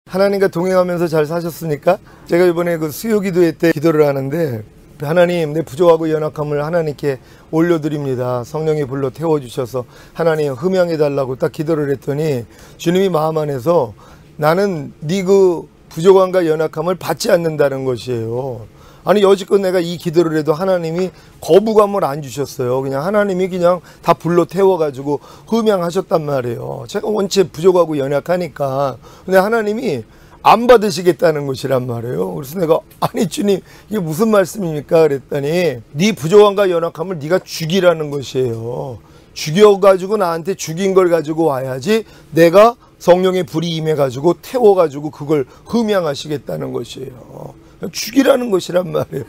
하나님과 동행하면서 잘 사셨습니까? 제가 이번에 그 수요기도회 때 기도를 하는데, 하나님, 내 부족하고 연약함을 하나님께 올려드립니다. 성령이 불러 태워주셔서 하나님 흠양해달라고 딱 기도를 했더니 주님이 마음 안에서 나는 네 그 부족함과 연약함을 받지 않는다는 것이에요. 아니, 여지껏 내가 이 기도를 해도 하나님이 거부감을 안 주셨어요. 그냥 하나님이 그냥 다 불러 태워가지고 흠양하셨단 말이에요. 제가 원체 부족하고 연약하니까. 근데 하나님이 안 받으시겠다는 것이란 말이에요. 그래서 내가 아니 주님 이게 무슨 말씀입니까? 그랬더니 네 부족함과 연약함을 네가 죽이라는 것이에요. 죽여가지고 나한테 죽인 걸 가지고 와야지 내가 성령의 불이 임해가지고 태워가지고 그걸 흠양하시겠다는 것이에요. 죽이라는 것이란 말이에요.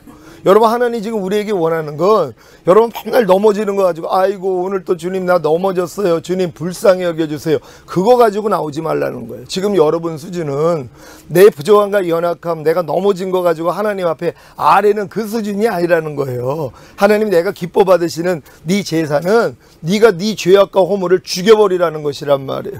여러분, 하나님 지금 우리에게 원하는 건 여러분 맨날 넘어지는 거 가지고 아이고 오늘 또 주님 나 넘어졌어요. 주님 불쌍히 여겨주세요. 그거 가지고 나오지 말라는 거예요. 지금 여러분 수준은 내 부족함과 연약함, 내가 넘어진 거 가지고 하나님 앞에 아래는 그 수준이 아니라는 거예요. 하나님 내가 기뻐 받으시는 네 제사는 네가 네 죄악과 허물을 죽여버리라는 것이란 말이에요.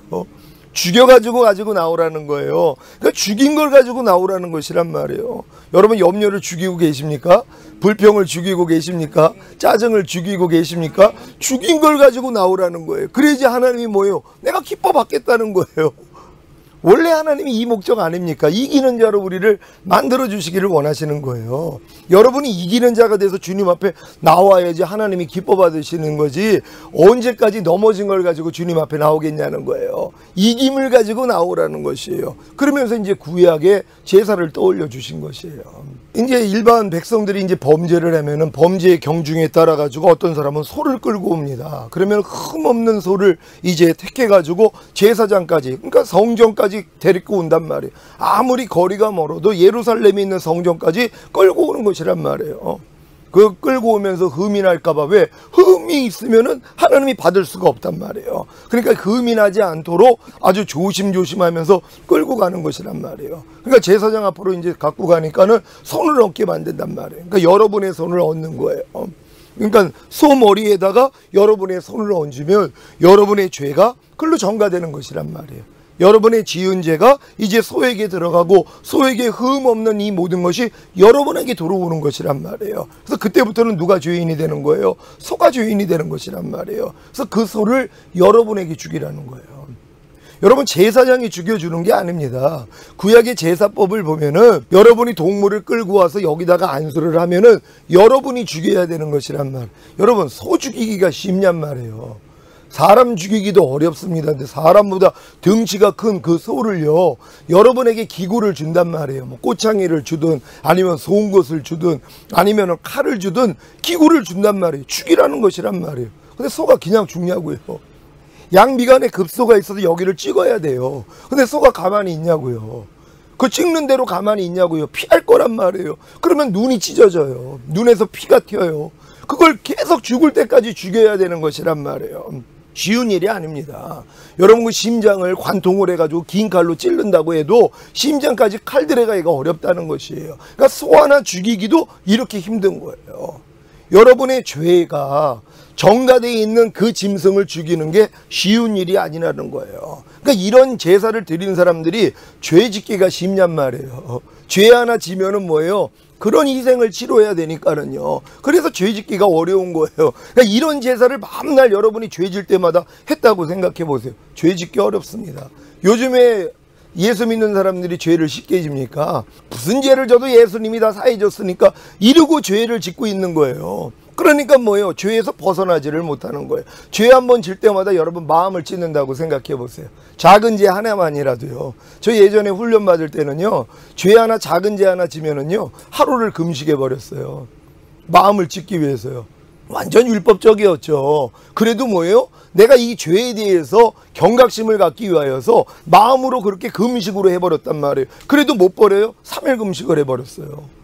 죽여가지고 가지고 나오라는 거예요. 그러니까 죽인 걸 가지고 나오라는 것이란 말이에요. 여러분 염려를 죽이고 계십니까? 불평을 죽이고 계십니까? 짜증을 죽이고 계십니까? 죽인 걸 가지고 나오라는 거예요. 그래야지 하나님이 뭐예요? 내가 기뻐 받겠다는 거예요. 원래 하나님이 이 목적 아닙니까? 이기는 자로 우리를 만들어 주시기를 원하시는 거예요. 여러분이 이기는 자가 돼서 주님 앞에 나와야지 하나님이 기뻐 받으시는 거지, 언제까지 넘어진 걸 가지고 주님 앞에 나오겠냐는 거예요. 이김을 가지고 나오라는 것이에요. 그러면서 이제 구약의 제사를 떠올려 주신 것이에요. 이제 일반 백성들이 이제 범죄를 하면은 범죄의 경중에 따라 가지고 어떤 사람은 소를 끌고 옵니다. 그러면 흠없는 소를 이제 택해 가지고 제사장까지, 그러니까 성전까지 데리고 온단 말이에요. 아무리 거리가 멀어도 예루살렘에 있는 성전까지 끌고 오는 것이란 말이에요. 그 끌고 오면서 흠이 날까봐, 왜? 흠이 있으면은 하나님이 받을 수가 없단 말이에요. 그러니까 흠이 나지 않도록 아주 조심조심하면서 끌고 가는 것이란 말이에요. 그러니까 제사장 앞으로 이제 갖고 가니까는 손을 얻게 만든단 말이에요. 그러니까 여러분의 손을 얻는 거예요. 그러니까 소 머리에다가 여러분의 손을 얹으면 여러분의 죄가 그걸로 전가되는 것이란 말이에요. 여러분의 지은 죄가 이제 소에게 들어가고 소에게 흠 없는 이 모든 것이 여러분에게 들어오는 것이란 말이에요. 그래서 그때부터는 누가 죄인이 되는 거예요? 소가 죄인이 되는 것이란 말이에요. 그래서 그 소를 여러분에게 죽이라는 거예요. 여러분, 제사장이 죽여주는 게 아닙니다. 구약의 제사법을 보면은 여러분이 동물을 끌고 와서 여기다가 안수를 하면은 여러분이 죽여야 되는 것이란 말이에요. 여러분, 소 죽이기가 쉽냔 말이에요. 사람 죽이기도 어렵습니다. 근데 사람보다 덩치가 큰 그 소를요, 여러분에게 기구를 준단 말이에요. 뭐 꽃창이를 주든 아니면 송곳을 주든 아니면 칼을 주든 기구를 준단 말이에요. 죽이라는 것이란 말이에요. 근데 소가 그냥 죽냐고요. 양미간에 급소가 있어서 여기를 찍어야 돼요. 근데 소가 가만히 있냐고요. 그 찍는 대로 가만히 있냐고요. 피할 거란 말이에요. 그러면 눈이 찢어져요. 눈에서 피가 튀어요. 그걸 계속 죽을 때까지 죽여야 되는 것이란 말이에요. 쉬운 일이 아닙니다. 여러분, 그 심장을 관통을 해가지고 긴 칼로 찌른다고 해도 심장까지 칼 들어가기가 어렵다는 것이에요. 그러니까 소 하나 죽이기도 이렇게 힘든 거예요. 여러분의 죄가 정가되어 있는 그 짐승을 죽이는 게 쉬운 일이 아니라는 거예요. 그러니까 이런 제사를 드리는 사람들이 죄 짓기가 쉽냔 말이에요. 죄 하나 지면은 뭐예요? 그런 희생을 치러야 되니까는요. 그래서 죄 짓기가 어려운 거예요. 그러니까 이런 제사를 맨날 여러분이 죄 질 때마다 했다고 생각해 보세요. 죄 짓기 어렵습니다. 요즘에 예수 믿는 사람들이 죄를 쉽게 집니까? 무슨 죄를 져도 예수님이 다 사해줬으니까 이러고 죄를 짓고 있는 거예요. 그러니까 뭐예요? 죄에서 벗어나지를 못하는 거예요. 죄 한 번 질 때마다 여러분 마음을 찢는다고 생각해 보세요. 작은 죄 하나만이라도요. 저 예전에 훈련 받을 때는요, 죄 하나, 작은 죄 하나 지면은요, 하루를 금식해 버렸어요. 마음을 찢기 위해서요. 완전 율법적이었죠. 그래도 뭐예요? 내가 이 죄에 대해서 경각심을 갖기 위하여서 마음으로 그렇게 금식으로 해버렸단 말이에요. 그래도 못 버려요? 3일 금식을 해버렸어요.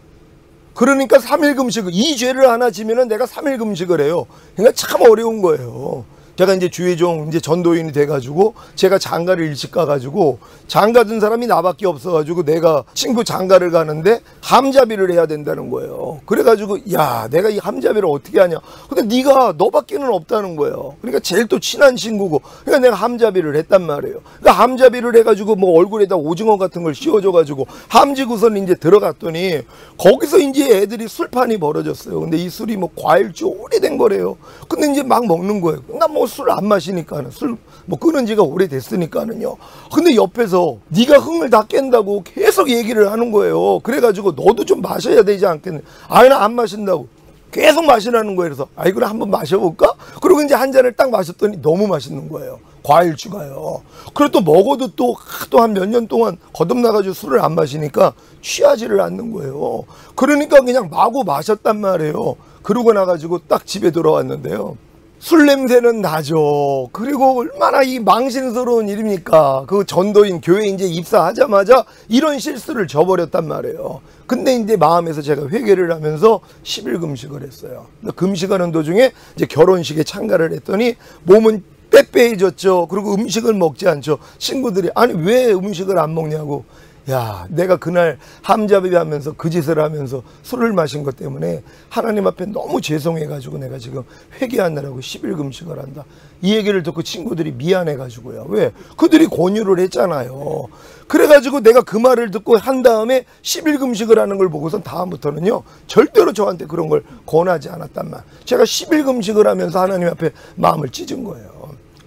그러니까 3일 금식을, 이 죄를 하나 지면은 내가 3일 금식을 해요. 그러니까 참 어려운 거예요. 제가 이제 주의종 이제 전도인이 돼가지고 제가 장가를 일찍 가가지고 장가 든 사람이 나밖에 없어가지고 내가 친구 장가를 가는데 함자비를 해야 된다는 거예요. 그래가지고 야 내가 이 함자비를 어떻게 하냐. 근데 네가 너밖에는 없다는 거예요. 그러니까 제일 또 친한 친구고 그러니까 내가 함자비를 했단 말이에요. 그러니까 함자비를 해가지고 뭐 얼굴에다 오징어 같은 걸 씌워줘가지고 함지고선 이제 들어갔더니 거기서 이제 애들이 술판이 벌어졌어요. 근데 이 술이 뭐 과일주 오래된 거래요. 근데 이제 막 먹는 거예요. 나 뭐 술 안 마시니까는 술 뭐 끊은 지가 오래됐으니까는요. 근데 옆에서 네가 흥을 다 깬다고 계속 얘기를 하는 거예요. 그래가지고 너도 좀 마셔야 되지 않겠냐. 아니 나 안 마신다고. 계속 마시라는 거예요. 그래서 아이 그럼 한번 마셔볼까? 그리고 이제 한 잔을 딱 마셨더니 너무 맛있는 거예요. 과일주가요. 그리고 또 먹어도 또 한 몇 년 동안 거듭나가지고 술을 안 마시니까 취하지를 않는 거예요. 그러니까 그냥 마구 마셨단 말이에요. 그러고 나가지고 딱 집에 돌아왔는데요. 술 냄새는 나죠. 그리고 얼마나 이 망신스러운 일입니까? 그 전도인 교회 이제 입사하자마자 이런 실수를 저버렸단 말이에요. 근데 이제 마음에서 제가 회개를 하면서 10일 금식을 했어요. 금식하는 도중에 이제 결혼식에 참가를 했더니 몸은 빼빼해졌죠. 그리고 음식을 먹지 않죠. 친구들이 아니 왜 음식을 안 먹냐고. 야 내가 그날 함자비 하면서 그 짓을 하면서 술을 마신 것 때문에 하나님 앞에 너무 죄송해가지고 내가 지금 회개하느라고 10일 금식을 한다. 이 얘기를 듣고 친구들이 미안해가지고요. 왜? 그들이 권유를 했잖아요. 그래가지고 내가 그 말을 듣고 한 다음에 10일 금식을 하는 걸 보고선 다음부터는요 절대로 저한테 그런 걸 권하지 않았단 말. 제가 10일 금식을 하면서 하나님 앞에 마음을 찢은 거예요.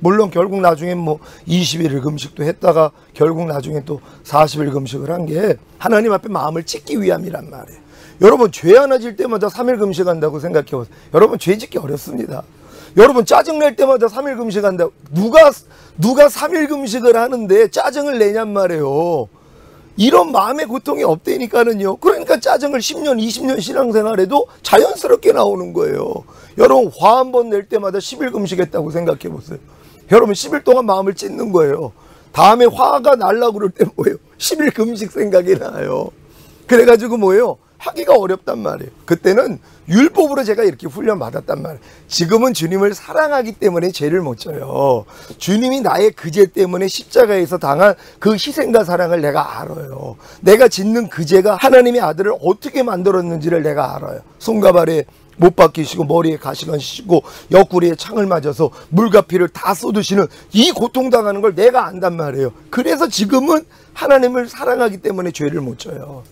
물론 결국 나중에 뭐 20일 금식도 했다가 결국 나중에 또 40일 금식을 한 게 하나님 앞에 마음을 찢기 위함이란 말이에요. 여러분 죄 하나 질 때마다 3일 금식한다고 생각해 보세요. 여러분 죄 짓기 어렵습니다. 여러분 짜증낼 때마다 3일 금식한다고 누가 3일 금식을 하는데 짜증을 내냔 말이에요. 이런 마음의 고통이 없다니까는요. 그러니까 짜증을 10년 20년 신앙생활해도 자연스럽게 나오는 거예요. 여러분 화 한 번 낼 때마다 10일 금식했다고 생각해 보세요. 여러분 10일 동안 마음을 찢는 거예요. 다음에 화가 날라고 그럴 때 뭐예요? 10일 금식 생각이 나요. 그래가지고 뭐예요? 하기가 어렵단 말이에요. 그때는 율법으로 제가 이렇게 훈련 받았단 말이에요. 지금은 주님을 사랑하기 때문에 죄를 못 져요. 주님이 나의 그 죄 때문에 십자가에서 당한 그 희생과 사랑을 내가 알아요. 내가 짓는 그 죄가 하나님의 아들을 어떻게 만들었는지를 내가 알아요. 손과 발에 못 박히시고 머리에 가시관 씌시고 옆구리에 창을 맞아서 물과 피를 다 쏟으시는 이 고통당하는 걸 내가 안단 말이에요. 그래서 지금은 하나님을 사랑하기 때문에 죄를 못 져요.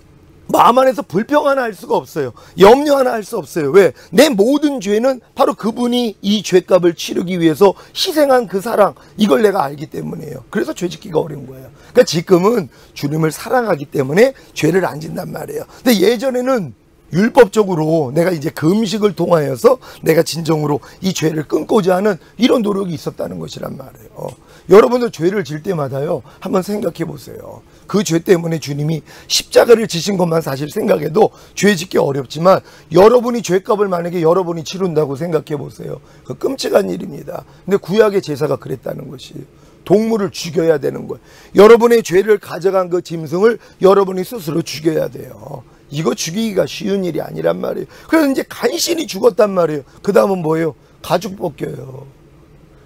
마음 안에서 불평 하나 할 수가 없어요. 염려 하나 할 수 없어요. 왜? 내 모든 죄는 바로 그분이 이 죄값을 치르기 위해서 희생한 그 사랑, 이걸 내가 알기 때문이에요. 그래서 죄 짓기가 어려운 거예요. 그러니까 지금은 주님을 사랑하기 때문에 죄를 안 짓단 말이에요. 근데 예전에는 율법적으로 내가 이제 금식을 통하여서 내가 진정으로 이 죄를 끊고자 하는 이런 노력이 있었다는 것이란 말이에요. 여러분들 죄를 질 때마다요 한번 생각해 보세요. 그 죄 때문에 주님이 십자가를 지신 것만 사실 생각해도 죄 짓기 어렵지만 여러분이 죄값을 만약에 여러분이 치른다고 생각해 보세요. 그 끔찍한 일입니다. 근데 구약의 제사가 그랬다는 것이에요. 동물을 죽여야 되는 거예요. 여러분의 죄를 가져간 그 짐승을 여러분이 스스로 죽여야 돼요. 이거 죽이기가 쉬운 일이 아니란 말이에요. 그래서 이제 간신히 죽었단 말이에요. 그 다음은 뭐예요? 가죽 벗겨요.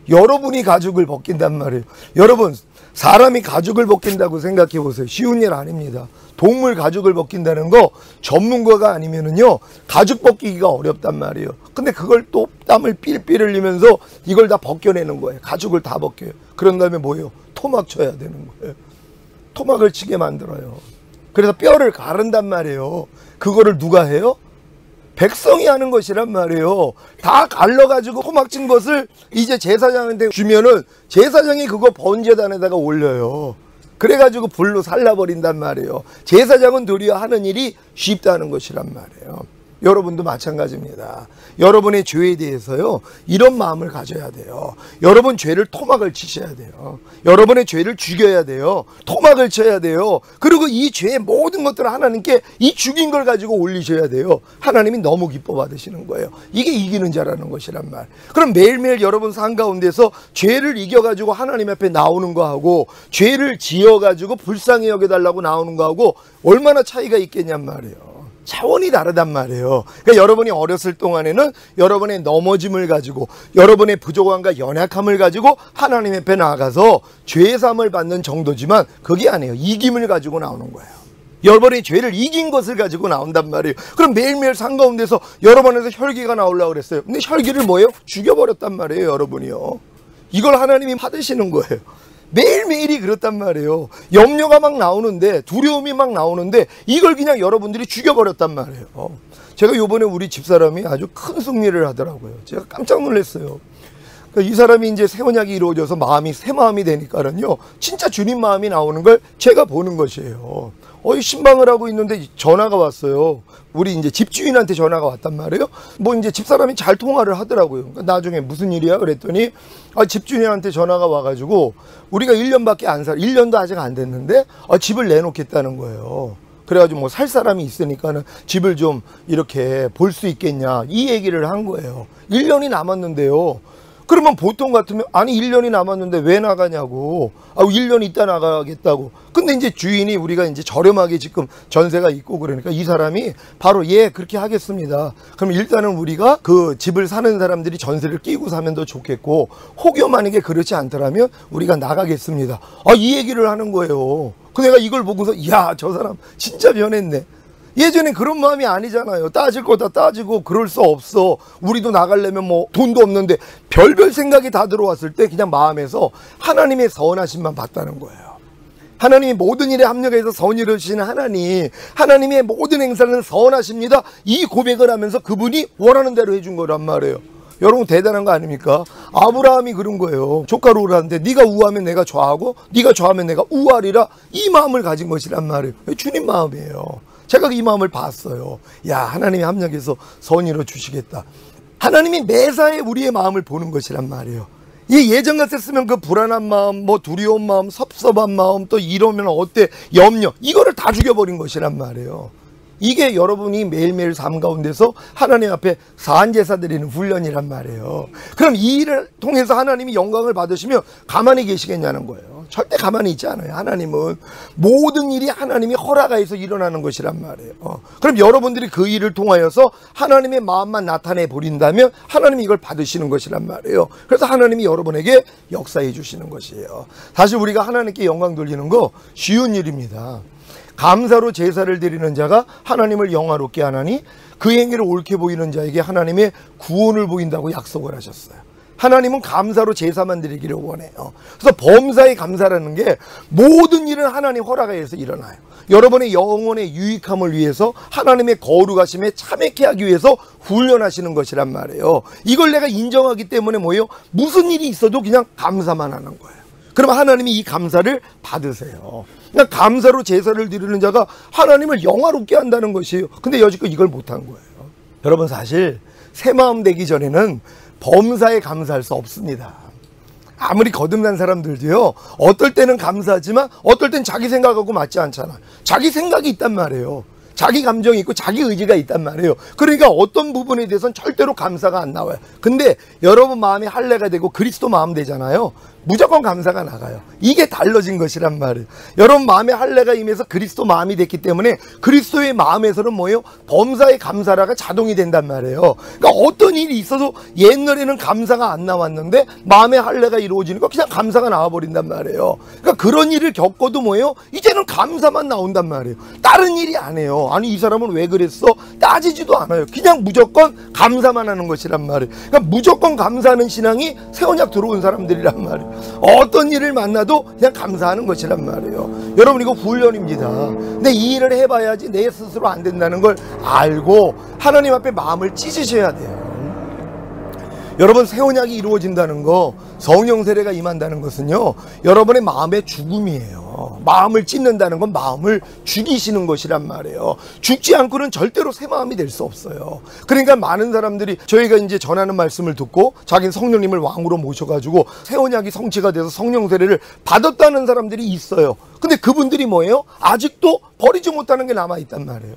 여러분이 가죽을 벗긴단 말이에요. 여러분 사람이 가죽을 벗긴다고 생각해 보세요. 쉬운 일 아닙니다. 동물 가죽을 벗긴다는 거 전문가가 아니면은요 가죽 벗기기가 어렵단 말이에요. 근데 그걸 또 땀을 삘삘 흘리면서 이걸 다 벗겨내는 거예요. 가죽을 다 벗겨요. 그런 다음에 뭐예요? 토막 쳐야 되는 거예요. 토막을 치게 만들어요. 그래서 뼈를 가른단 말이에요. 그거를 누가 해요? 백성이 하는 것이란 말이에요. 다 갈라가지고 토막 친 것을 이제 제사장한테 주면은 제사장이 그거 번제단에다가 올려요. 그래가지고 불로 살라버린단 말이에요. 제사장은 도리어 하는 일이 쉽다는 것이란 말이에요. 여러분도 마찬가지입니다. 여러분의 죄에 대해서요 이런 마음을 가져야 돼요. 여러분 죄를 토막을 치셔야 돼요. 여러분의 죄를 죽여야 돼요. 토막을 쳐야 돼요. 그리고 이 죄의 모든 것들을 하나님께 이 죽인 걸 가지고 올리셔야 돼요. 하나님이 너무 기뻐 받으시는 거예요. 이게 이기는 자라는 것이란 말. 그럼 매일매일 여러분 삶 가운데서 죄를 이겨가지고 하나님 앞에 나오는 거하고 죄를 지어가지고 불쌍히 여겨달라고 나오는 거하고 얼마나 차이가 있겠냔 말이에요. 차원이 다르단 말이에요. 그러니까 여러분이 어렸을 동안에는 여러분의 넘어짐을 가지고 여러분의 부족함과 연약함을 가지고 하나님 앞에 나아가서 죄사함을 받는 정도지만 그게 아니에요. 이김을 가지고 나오는 거예요. 여러분의 죄를 이긴 것을 가지고 나온단 말이에요. 그럼 매일매일 산 가운데서 여러분에서 혈기가 나오려고 그랬어요. 근데 혈기를 뭐예요? 죽여버렸단 말이에요. 여러분이요. 이걸 하나님이 받으시는 거예요. 매일매일이 그렇단 말이에요. 염려가 막 나오는데, 두려움이 막 나오는데 이걸 그냥 여러분들이 죽여버렸단 말이에요. 제가 요번에 우리 집사람이 아주 큰 승리를 하더라고요. 제가 깜짝 놀랐어요. 이 사람이 이제 새 언약이 이루어져서 마음이 새 마음이 되니까는요, 진짜 주님 마음이 나오는 걸 제가 보는 것이에요. 신방을 하고 있는데 전화가 왔어요. 우리 이제 집주인한테 전화가 왔단 말이에요. 뭐 이제 집사람이 잘 통화를 하더라고요. 그러니까 나중에 무슨 일이야? 그랬더니 집주인한테 전화가 와가지고 우리가 1년밖에 안 1년도 아직 안 됐는데 집을 내놓겠다는 거예요. 그래가지고 뭐 살 사람이 있으니까는 집을 좀 이렇게 볼 수 있겠냐 이 얘기를 한 거예요. 1년이 남았는데요. 그러면 보통 같으면 아니 1년이 남았는데 왜 나가냐고. 1년 있다 나가겠다고. 근데 이제 주인이 우리가 이제 저렴하게 지금 전세가 있고 그러니까 이 사람이 바로 예 그렇게 하겠습니다. 그럼 일단은 우리가 그 집을 사는 사람들이 전세를 끼고 사면 더 좋겠고 혹여 만약에 그렇지 않더라면 우리가 나가겠습니다. 이 얘기를 하는 거예요. 그 내가 이걸 보고서 야 저 사람 진짜 변했네. 예전엔 그런 마음이 아니잖아요. 따질 거 다 따지고 그럴 수 없어. 우리도 나가려면 뭐 돈도 없는데 별별 생각이 다 들어왔을 때 그냥 마음에서 하나님의 선하심만 봤다는 거예요. 하나님이 모든 일에 합력해서 선을 이루시는 하나님의 모든 행사는 선하십니다. 이 고백을 하면서 그분이 원하는 대로 해준 거란 말이에요. 여러분 대단한 거 아닙니까? 아브라함이 그런 거예요. 조카로 오라는데 네가 우하면 내가 좌하고 네가 좌하면 내가 우하리라. 이 마음을 가진 것이란 말이에요. 주님 마음이에요. 제가 이 마음을 봤어요. 야 하나님이 합력해서 선의로 주시겠다. 하나님이 매사에 우리의 마음을 보는 것이란 말이에요. 이 예전 같았으면 그 불안한 마음, 뭐 두려운 마음, 섭섭한 마음, 또 이러면 어때 염려 이거를 다 죽여버린 것이란 말이에요. 이게 여러분이 매일매일 삶 가운데서 하나님 앞에 사한제사 드리는 훈련이란 말이에요. 그럼 이 일을 통해서 하나님이 영광을 받으시면 가만히 계시겠냐는 거예요. 절대 가만히 있지 않아요. 하나님은 모든 일이 하나님이 허락하여서 일어나는 것이란 말이에요. 그럼 여러분들이 그 일을 통하여서 하나님의 마음만 나타내 버린다면 하나님이 이걸 받으시는 것이란 말이에요. 그래서 하나님이 여러분에게 역사해 주시는 것이에요. 사실 우리가 하나님께 영광 돌리는 거 쉬운 일입니다. 감사로 제사를 드리는 자가 하나님을 영화롭게 하나니 그 행위를 옳게 보이는 자에게 하나님의 구원을 보인다고 약속을 하셨어요. 하나님은 감사로 제사만 드리기를 원해요. 그래서 범사에 감사라는 게 모든 일은 하나님 허락하여서 일어나요. 여러분의 영혼의 유익함을 위해서 하나님의 거룩하심에 참여케 하기 위해서 훈련하시는 것이란 말이에요. 이걸 내가 인정하기 때문에 뭐예요? 무슨 일이 있어도 그냥 감사만 하는 거예요. 그럼 하나님이 이 감사를 받으세요. 그러니까 감사로 제사를 드리는 자가 하나님을 영화롭게 한다는 것이에요. 근데 여지껏 이걸 못한 거예요. 여러분 사실 새 마음 되기 전에는 범사에 감사할 수 없습니다. 아무리 거듭난 사람들도요 어떨 때는 감사하지만 어떨 땐 자기 생각하고 맞지 않잖아. 자기 생각이 있단 말이에요. 자기 감정이 있고 자기 의지가 있단 말이에요. 그러니까 어떤 부분에 대해서는 절대로 감사가 안 나와요. 근데 여러분 마음이 할례가 되고 그리스도 마음 되잖아요. 무조건 감사가 나가요. 이게 달라진 것이란 말이에요. 여러분 마음에 할례가 임해서 그리스도 마음이 됐기 때문에 그리스도의 마음에서는 뭐예요? 범사의 감사라가 자동이 된단 말이에요. 그러니까 어떤 일이 있어도 옛날에는 감사가 안 나왔는데 마음에 할례가 이루어지니까 그냥 감사가 나와버린단 말이에요. 그러니까 그런 일을 겪어도 뭐예요? 이제는 감사만 나온단 말이에요. 다른 일이 안 해요. 아니 이 사람은 왜 그랬어? 따지지도 않아요. 그냥 무조건 감사만 하는 것이란 말이에요. 그러니까 무조건 감사하는 신앙이 새 언약 들어온 사람들이란 말이에요. 어떤 일을 만나도 그냥 감사하는 것이란 말이에요. 여러분 이거 훈련입니다. 근데 이 일을 해봐야지 내 스스로 안 된다는 걸 알고 하나님 앞에 마음을 찢으셔야 돼요. 여러분 새 언약이 이루어진다는 거, 성령 세례가 임한다는 것은요 여러분의 마음의 죽음이에요. 마음을 찢는다는 건 마음을 죽이시는 것이란 말이에요. 죽지 않고는 절대로 새 마음이 될 수 없어요. 그러니까 많은 사람들이 저희가 이제 전하는 말씀을 듣고 자기는 성령님을 왕으로 모셔가지고 새 언약이 성취가 돼서 성령 세례를 받았다는 사람들이 있어요. 근데 그분들이 뭐예요? 아직도 버리지 못하는 게 남아있단 말이에요.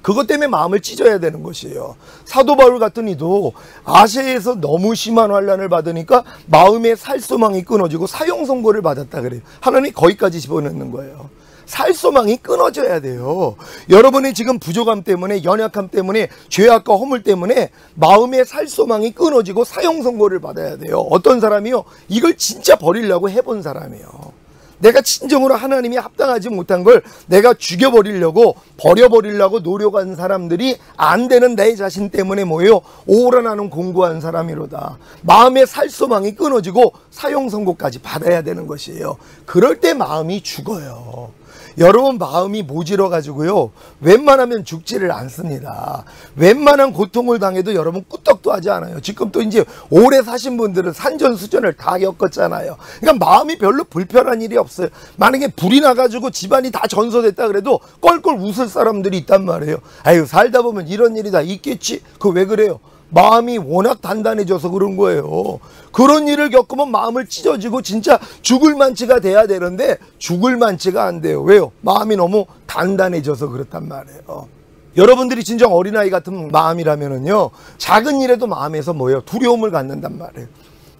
그것 때문에 마음을 찢어야 되는 것이에요. 사도 바울 같은 이도 아시아에서 너무 심한 환난을 받으니까 마음의 살소망이 끊어지고 사형 선고를 받았다 그래요. 하나님이 거기까지 집어넣는 거예요. 살소망이 끊어져야 돼요. 여러분이 지금 부족함 때문에, 연약함 때문에, 죄악과 허물 때문에 마음의 살소망이 끊어지고 사형 선고를 받아야 돼요. 어떤 사람이요? 이걸 진짜 버리려고 해본 사람이요. 내가 진정으로 하나님이 합당하지 못한 걸 내가 죽여버리려고, 버려버리려고 노력한 사람들이 안 되는 내 자신 때문에 뭐예요? 오라나는 공고한 사람이로다. 마음의 살소망이 끊어지고 사형 선고까지 받아야 되는 것이에요. 그럴 때 마음이 죽어요. 여러분, 마음이 모질어 가지고요, 웬만하면 죽지를 않습니다. 웬만한 고통을 당해도 여러분 꾸떡도 하지 않아요. 지금 또 이제 오래 사신 분들은 산전수전을 다 겪었잖아요. 그러니까 마음이 별로 불편한 일이 없어요. 만약에 불이 나가지고 집안이 다 전소됐다 그래도 껄껄 웃을 사람들이 있단 말이에요. 아유, 살다 보면 이런 일이 다 있겠지. 그거 왜 그래요? 마음이 워낙 단단해져서 그런 거예요. 그런 일을 겪으면 마음을 찢어지고 진짜 죽을 만치가 돼야 되는데 죽을 만치가 안 돼요. 왜요? 마음이 너무 단단해져서 그렇단 말이에요. 여러분들이 진정 어린아이 같은 마음이라면은요, 작은 일에도 마음에서 뭐예요? 두려움을 갖는단 말이에요.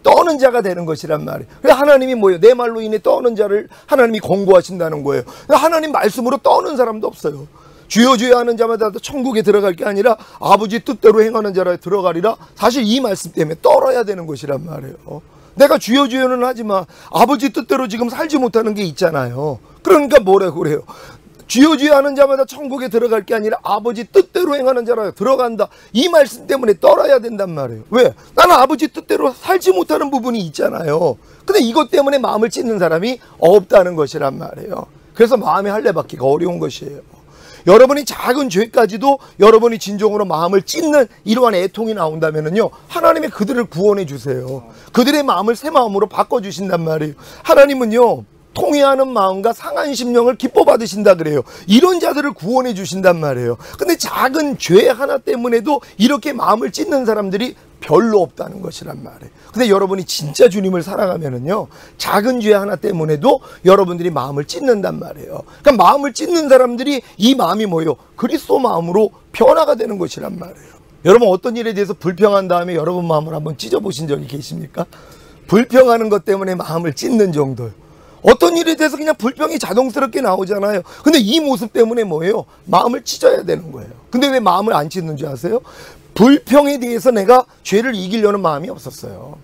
떠는 자가 되는 것이란 말이에요. 하나님이 뭐예요? 내 말로 인해 떠는 자를 하나님이 권고하신다는 거예요. 하나님 말씀으로 떠는 사람도 없어요. 주여 주여 하는 자마다 천국에 들어갈 게 아니라 아버지 뜻대로 행하는 자라 들어가리라. 사실 이 말씀 때문에 떨어야 되는 것이란 말이에요. 내가 주여 주여는 하지만 아버지 뜻대로 지금 살지 못하는 게 있잖아요. 그러니까 뭐라고 그래요? 주여 주여 하는 자마다 천국에 들어갈 게 아니라 아버지 뜻대로 행하는 자라 들어간다. 이 말씀 때문에 떨어야 된단 말이에요. 왜? 나는 아버지 뜻대로 살지 못하는 부분이 있잖아요. 근데 이것 때문에 마음을 찢는 사람이 없다는 것이란 말이에요. 그래서 마음의 할례 받기가 어려운 것이에요. 여러분이 작은 죄까지도 여러분이 진정으로 마음을 찢는 이러한 애통이 나온다면요, 하나님이 그들을 구원해 주세요. 그들의 마음을 새 마음으로 바꿔주신단 말이에요. 하나님은요, 통회하는 마음과 상한 심령을 기뻐 받으신다 그래요. 이런 자들을 구원해 주신단 말이에요. 근데 작은 죄 하나 때문에도 이렇게 마음을 찢는 사람들이 별로 없다는 것이란 말이에요. 근데 여러분이 진짜 주님을 사랑하면은요, 작은 죄 하나 때문에도 여러분들이 마음을 찢는단 말이에요. 그러니까 마음을 찢는 사람들이 이 마음이 뭐예요? 그리스도 마음으로 변화가 되는 것이란 말이에요. 여러분, 어떤 일에 대해서 불평한 다음에 여러분 마음을 한번 찢어보신 적이 계십니까? 불평하는 것 때문에 마음을 찢는 정도요. 어떤 일에 대해서 그냥 불평이 자동스럽게 나오잖아요. 근데 이 모습 때문에 뭐예요? 마음을 찢어야 되는 거예요. 근데 왜 마음을 안 찢는 줄 아세요? 불평에 대해서 내가 죄를 이기려는 마음이 없었어요.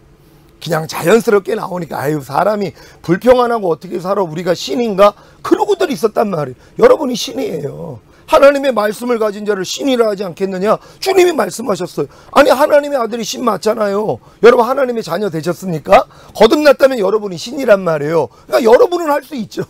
그냥 자연스럽게 나오니까, 아유, 사람이 불평 안 하고 어떻게 살아? 우리가 신인가? 그러고들 있었단 말이에요. 여러분이 신이에요. 하나님의 말씀을 가진 자를 신이라 하지 않겠느냐? 주님이 말씀하셨어요. 아니, 하나님의 아들이 신 맞잖아요. 여러분, 하나님의 자녀 되셨습니까? 거듭났다면 여러분이 신이란 말이에요. 그러니까 여러분은 할 수 있죠.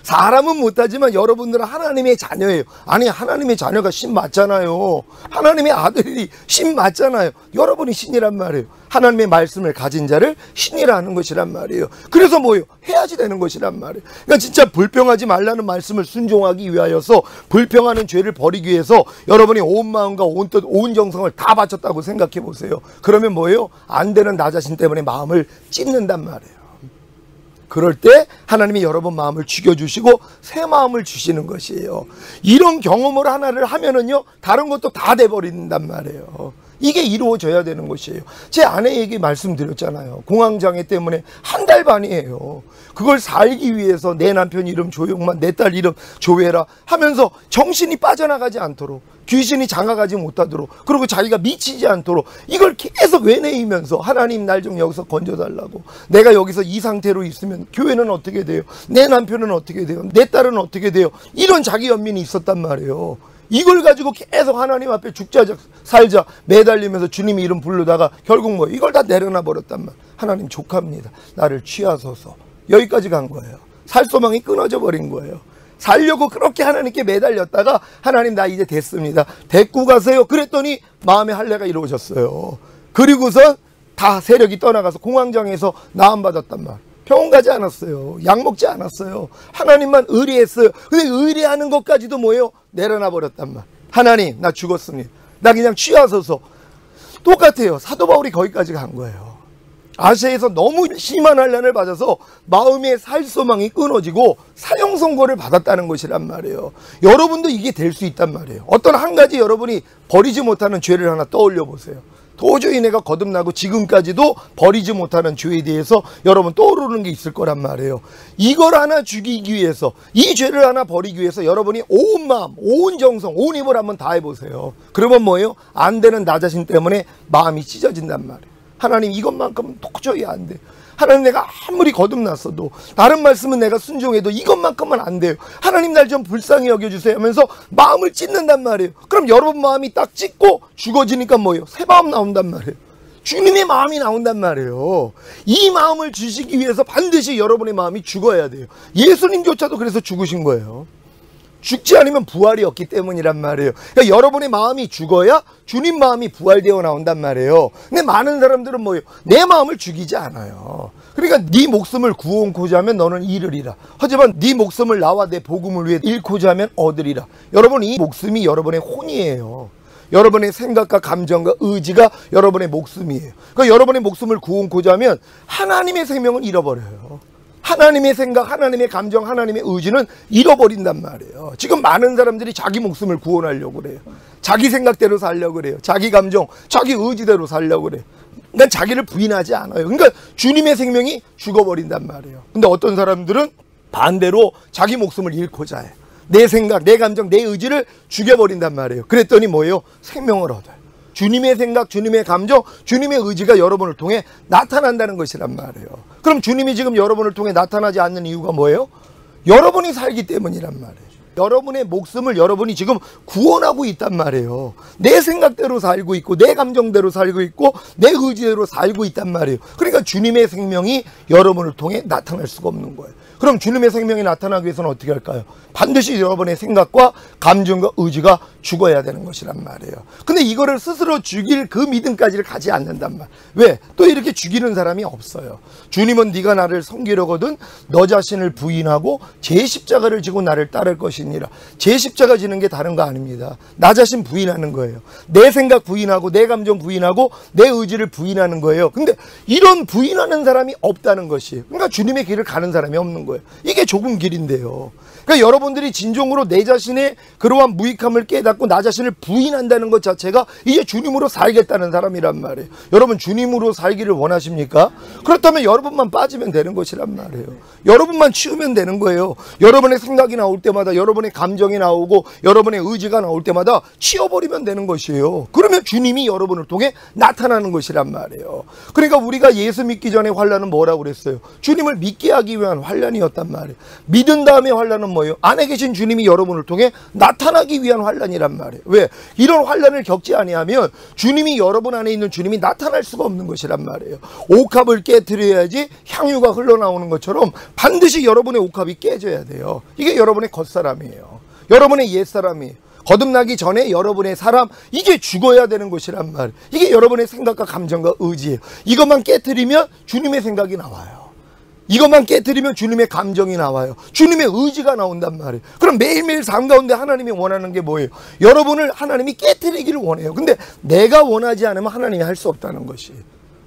사람은 못하지만 여러분들은 하나님의 자녀예요. 아니, 하나님의 자녀가 신 맞잖아요. 하나님의 아들이 신 맞잖아요. 여러분이 신이란 말이에요. 하나님의 말씀을 가진 자를 신이라 하는 것이란 말이에요. 그래서 뭐예요? 해야지 되는 것이란 말이에요. 그러니까 진짜 불평하지 말라는 말씀을 순종하기 위하여서, 불평하는 죄를 버리기 위해서 여러분이 온 마음과 온 뜻, 온 정성을 다 바쳤다고 생각해 보세요. 그러면 뭐예요? 안 되는 나 자신 때문에 마음을 찢는단 말이에요. 그럴 때 하나님이 여러분 마음을 죽여주시고 새 마음을 주시는 것이에요. 이런 경험을 하나를 하면은요, 다른 것도 다 돼버린단 말이에요. 이게 이루어져야 되는 것이에요. 제 아내에게 말씀드렸잖아요. 공황장애 때문에 한 달 반이에요. 그걸 살기 위해서 내 남편 이름 조용만, 내 딸 이름 조회라 하면서 정신이 빠져나가지 않도록, 귀신이 장악하지 못하도록, 그리고 자기가 미치지 않도록 이걸 계속 외내이면서, 하나님 날 좀 여기서 건져달라고. 내가 여기서 이 상태로 있으면 교회는 어떻게 돼요? 내 남편은 어떻게 돼요? 내 딸은 어떻게 돼요? 이런 자기 연민이 있었단 말이에요. 이걸 가지고 계속 하나님 앞에 죽자 살자 매달리면서 주님 이름 부르다가 결국 뭐 이걸 다 내려놔 버렸단 말. 하나님 족합니다. 나를 취하소서. 여기까지 간 거예요. 살 소망이 끊어져 버린 거예요. 살려고 그렇게 하나님께 매달렸다가, 하나님 나 이제 됐습니다. 데리고 가세요. 그랬더니 마음의 할례가 이루어졌어요. 그리고서 다 세력이 떠나가서 공황장애에서 나음받았단 말. 병원 가지 않았어요. 약 먹지 않았어요. 하나님만 의뢰했어요. 근데 의뢰하는 것까지도 뭐예요? 내려놔 버렸단 말. 하나님 나 죽었습니다. 나 그냥 취하소서. 똑같아요. 사도 바울이 거기까지 간 거예요. 아시아에서 너무 심한 환난을 받아서 마음의 살 소망이 끊어지고 사형 선고를 받았다는 것이란 말이에요. 여러분도 이게 될 수 있단 말이에요. 어떤 한 가지 여러분이 버리지 못하는 죄를 하나 떠올려 보세요. 도저히 내가 거듭나고 지금까지도 버리지 못하는 죄에 대해서 여러분 떠오르는 게 있을 거란 말이에요. 이걸 하나 죽이기 위해서, 이 죄를 하나 버리기 위해서 여러분이 온 마음, 온 정성, 온 힘을 한번 다 해보세요. 그러면 뭐예요? 안 되는 나 자신 때문에 마음이 찢어진단 말이에요. 하나님, 이것만큼은 도저히 안 돼요. 하나님, 내가 아무리 거듭났어도, 다른 말씀은 내가 순종해도 이것만큼은 안 돼요. 하나님, 날 좀 불쌍히 여겨주세요 하면서 마음을 찢는단 말이에요. 그럼 여러분 마음이 딱 찢고 죽어지니까 뭐예요? 새 마음 나온단 말이에요. 주님의 마음이 나온단 말이에요. 이 마음을 주시기 위해서 반드시 여러분의 마음이 죽어야 돼요. 예수님조차도 그래서 죽으신 거예요. 죽지 않으면 부활이 없기 때문이란 말이에요. 그러니까 여러분의 마음이 죽어야 주님 마음이 부활되어 나온단 말이에요. 근데 많은 사람들은 뭐예요? 내 마음을 죽이지 않아요. 그러니까 네 목숨을 구원코자 하면 너는 잃으리라. 하지만 네 목숨을 나와 내 복음을 위해 잃고자 하면 얻으리라. 여러분, 이 목숨이 여러분의 혼이에요. 여러분의 생각과 감정과 의지가 여러분의 목숨이에요. 그러니까 여러분의 목숨을 구원코자 하면 하나님의 생명을 잃어버려요. 하나님의 생각, 하나님의 감정, 하나님의 의지는 잃어버린단 말이에요. 지금 많은 사람들이 자기 목숨을 구원하려고 그래요. 자기 생각대로 살려고 그래요. 자기 감정, 자기 의지대로 살려고 그래요. 그러니까 자기를 부인하지 않아요. 그러니까 주님의 생명이 죽어버린단 말이에요. 근데 어떤 사람들은 반대로 자기 목숨을 잃고자 해요. 내 생각, 내 감정, 내 의지를 죽여버린단 말이에요. 그랬더니 뭐예요? 생명을 얻어요. 주님의 생각, 주님의 감정, 주님의 의지가 여러분을 통해 나타난다는 것이란 말이에요. 그럼 주님이 지금 여러분을 통해 나타나지 않는 이유가 뭐예요? 여러분이 살기 때문이란 말이에요. 여러분의 목숨을 여러분이 지금 구원하고 있단 말이에요. 내 생각대로 살고 있고, 내 감정대로 살고 있고, 내 의지대로 살고 있단 말이에요. 그러니까 주님의 생명이 여러분을 통해 나타날 수가 없는 거예요. 그럼 주님의 생명이 나타나기 위해서는 어떻게 할까요? 반드시 여러분의 생각과 감정과 의지가 죽어야 되는 것이란 말이에요. 근데 이거를 스스로 죽일 그 믿음까지를 가지 않는단 말. 왜? 또 이렇게 죽이는 사람이 없어요. 주님은 네가 나를 섬기려거든 너 자신을 부인하고 제 십자가를 지고 나를 따를 것이니라. 제 십자가 지는 게 다른 거 아닙니다. 나 자신 부인하는 거예요. 내 생각 부인하고, 내 감정 부인하고, 내 의지를 부인하는 거예요. 근데 이런 부인하는 사람이 없다는 것이, 그러니까 주님의 길을 가는 사람이 없는 거예요. 이게 좁은 길인데요. 그러니까 여러분들이 진정으로 내 자신의 그러한 무익함을 깨닫고 나 자신을 부인한다는 것 자체가 이제 주님으로 살겠다는 사람이란 말이에요. 여러분, 주님으로 살기를 원하십니까? 그렇다면 여러분만 빠지면 되는 것이란 말이에요. 여러분만 치우면 되는 거예요. 여러분의 생각이 나올 때마다, 여러분의 감정이 나오고, 여러분의 의지가 나올 때마다 치워버리면 되는 것이에요. 그러면 주님이 여러분을 통해 나타나는 것이란 말이에요. 그러니까 우리가 예수 믿기 전에 환난은 뭐라고 그랬어요? 주님을 믿게 하기 위한 환난이었단 말이에요. 믿은 다음에 환난은 뭐예요? 안에 계신 주님이 여러분을 통해 나타나기 위한 환난이란 말이에요. 왜? 이런 환난을 겪지 아니하면 주님이, 여러분 안에 있는 주님이 나타날 수가 없는 것이란 말이에요. 옥합을 깨트려야지 향유가 흘러나오는 것처럼 반드시 여러분의 옥합이 깨져야 돼요. 이게 여러분의 겉사람이에요. 여러분의 옛사람이에요. 거듭나기 전에 여러분의 사람, 이게 죽어야 되는 것이란 말이에요. 이게 여러분의 생각과 감정과 의지예요. 이것만 깨트리면 주님의 생각이 나와요. 이것만 깨트리면 주님의 감정이 나와요. 주님의 의지가 나온단 말이에요. 그럼 매일매일 삶 가운데 하나님이 원하는 게 뭐예요? 여러분을 하나님이 깨트리기를 원해요. 근데 내가 원하지 않으면 하나님이 할 수 없다는 것이,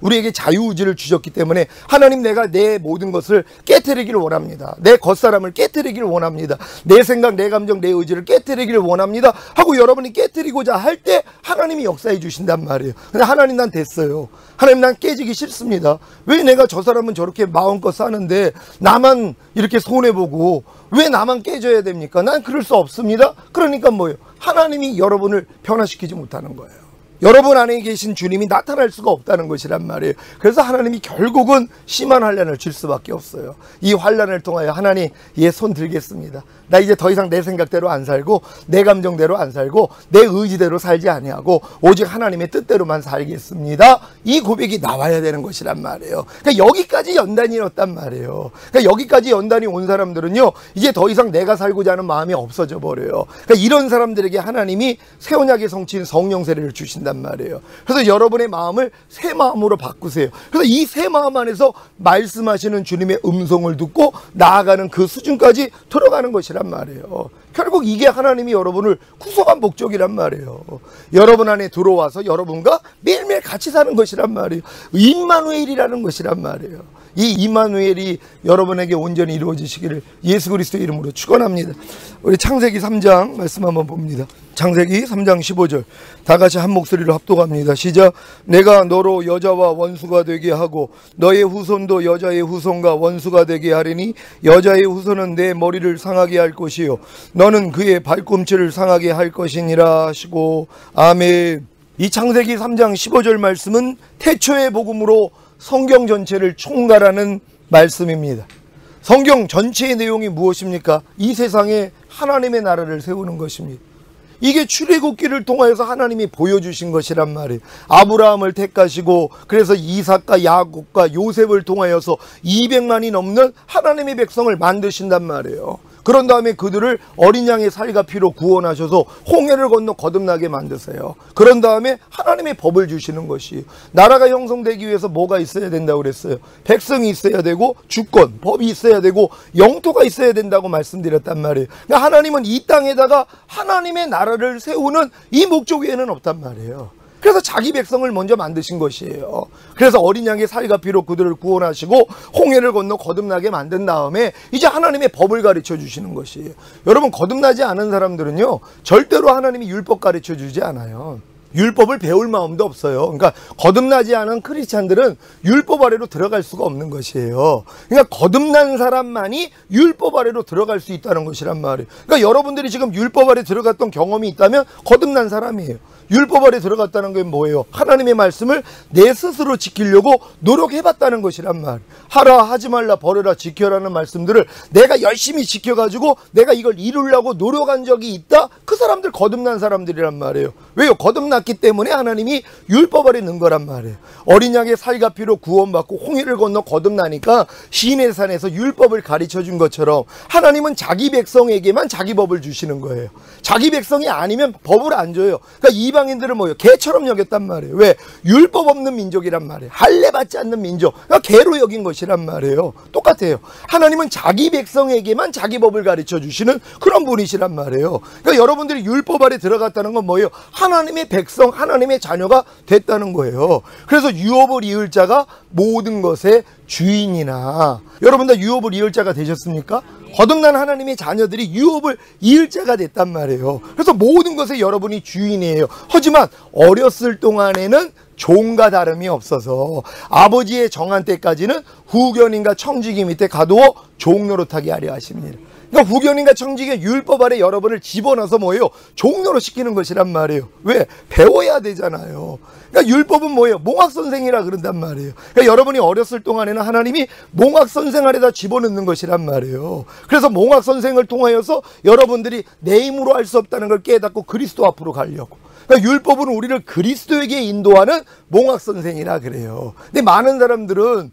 우리에게 자유의지를 주셨기 때문에 하나님, 내가 내 모든 것을 깨트리기를 원합니다. 내 겉사람을 깨트리기를 원합니다. 내 생각, 내 감정, 내 의지를 깨트리기를 원합니다 하고 여러분이 깨트리고자 할 때 하나님이 역사해 주신단 말이에요. 근데 하나님, 난 됐어요. 하나님, 난 깨지기 싫습니다. 왜 내가 저 사람은 저렇게 마음껏 사는데 나만 이렇게 손해보고 왜 나만 깨져야 됩니까? 난 그럴 수 없습니다. 그러니까 뭐예요? 하나님이 여러분을 변화시키지 못하는 거예요. 여러분 안에 계신 주님이 나타날 수가 없다는 것이란 말이에요. 그래서 하나님이 결국은 심한 환난을 줄 수밖에 없어요. 이 환난을 통하여 하나님, 예, 손 들겠습니다. 나 이제 더 이상 내 생각대로 안 살고, 내 감정대로 안 살고, 내 의지대로 살지 아니하고 오직 하나님의 뜻대로만 살겠습니다. 이 고백이 나와야 되는 것이란 말이에요. 그러니까 여기까지 연단이었단 말이에요. 그러니까 여기까지 연단이 온 사람들은요, 이제 더 이상 내가 살고자 하는 마음이 없어져 버려요. 그러니까 이런 사람들에게 하나님이 새 언약의 성취인 성령 세례를 주신단 말이에요. 그래서 여러분의 마음을 새 마음으로 바꾸세요. 그래서 이 새 마음 안에서 말씀하시는 주님의 음성을 듣고 나아가는 그 수준까지 들어가는 것이란 말이에요. 결국 이게 하나님이 여러분을 구속한 목적이란 말이에요. 여러분 안에 들어와서 여러분과 매일매일 같이 사는 것이란 말이에요. 임마누엘이라는 것이란 말이에요. 이 임마누엘이 여러분에게 온전히 이루어지시기를 예수 그리스도의 이름으로 축원합니다. 우리 창세기 3장 말씀 한번 봅니다. 창세기 3장 15절 다 같이 한 목소리로 합독합니다. 시작. 내가 너로 여자와 원수가 되게 하고 너의 후손도 여자의 후손과 원수가 되게 하리니 여자의 후손은 내 머리를 상하게 할 것이요 너는 그의 발꿈치를 상하게 할 것이니라 하시고 아멘. 이 창세기 3장 15절 말씀은 태초의 복음으로 성경 전체를 총괄하는 말씀입니다. 성경 전체의 내용이 무엇입니까? 이 세상에 하나님의 나라를 세우는 것입니다. 이게 출애굽기를 통하여서 하나님이 보여주신 것이란 말이에요. 아브라함을 택하시고 그래서 이삭과 야곱과 요셉을 통하여서 200만이 넘는 하나님의 백성을 만드신단 말이에요. 그런 다음에 그들을 어린 양의 살과 피로 구원하셔서 홍해를 건너 거듭나게 만드세요. 그런 다음에 하나님의 법을 주시는 것이에요. 나라가 형성되기 위해서 뭐가 있어야 된다고 그랬어요? 백성이 있어야 되고 주권, 법이 있어야 되고 영토가 있어야 된다고 말씀드렸단 말이에요. 그러니까 하나님은 이 땅에다가 하나님의 나라를 세우는 이 목적 외에는 없단 말이에요. 그래서 자기 백성을 먼저 만드신 것이에요. 그래서 어린 양의 살과 피로 그들을 구원하시고 홍해를 건너 거듭나게 만든 다음에 이제 하나님의 법을 가르쳐 주시는 것이에요. 여러분, 거듭나지 않은 사람들은요 절대로 하나님이 율법 가르쳐 주지 않아요. 율법을 배울 마음도 없어요. 그러니까 거듭나지 않은 크리스찬들은 율법 아래로 들어갈 수가 없는 것이에요. 그러니까 거듭난 사람만이 율법 아래로 들어갈 수 있다는 것이란 말이에요. 그러니까 여러분들이 지금 율법 아래 들어갔던 경험이 있다면 거듭난 사람이에요. 율법 아래 들어갔다는 게 뭐예요? 하나님의 말씀을 내 스스로 지키려고 노력해봤다는 것이란 말이에요. 하라, 하지 말라, 버려라, 지켜라는 말씀들을 내가 열심히 지켜가지고 내가 이걸 이루려고 노력한 적이 있다? 그 사람들 거듭난 사람들이란 말이에요. 왜요? 거듭났기 때문에 하나님이 율법 아래 넣은 거란 말이에요. 어린 양의 살과 피로 구원받고 홍해를 건너 거듭나니까 시내산에서 율법을 가르쳐 준 것처럼 하나님은 자기 백성에게만 자기 법을 주시는 거예요. 자기 백성이 아니면 법을 안 줘요. 그러니까 이방인들은 뭐예요? 개처럼 여겼단 말이에요. 왜? 율법 없는 민족이란 말이에요. 할례 받지 않는 민족. 그러니까 개로 여긴 것이란 말이에요. 똑같아요. 하나님은 자기 백성에게만 자기 법을 가르쳐 주시는 그런 분이시란 말이에요. 그러니까 여러분들이 율법 아래 들어갔다는 건 뭐예요? 하나님의 백성, 하나님의 자녀가 됐다는 거예요. 그래서 유업을 이을 자가 모든 것의 주인이나, 여러분 다 유업을 이을 자가 되셨습니까? 거듭난 하나님의 자녀들이 유업을 이을 자가 됐단 말이에요. 그래서 모든 것에 여러분이 주인이에요. 하지만 어렸을 동안에는 종과 다름이 없어서 아버지의 정한 때까지는 후견인과 청지기 밑에 가두어 종 노릇하게 하려 하십니다. 그러니까 후견인과 청지기의 율법 아래 여러분을 집어넣어서 뭐예요? 종로로 시키는 것이란 말이에요. 왜? 배워야 되잖아요. 그러니까 율법은 뭐예요? 몽학선생이라 그런단 말이에요. 그러니까 여러분이 어렸을 동안에는 하나님이 몽학선생 아래다 집어넣는 것이란 말이에요. 그래서 몽학선생을 통하여서 여러분들이 내 힘으로 할 수 없다는 걸 깨닫고 그리스도 앞으로 가려고. 그러니까 율법은 우리를 그리스도에게 인도하는 몽학선생이라 그래요. 근데 많은 사람들은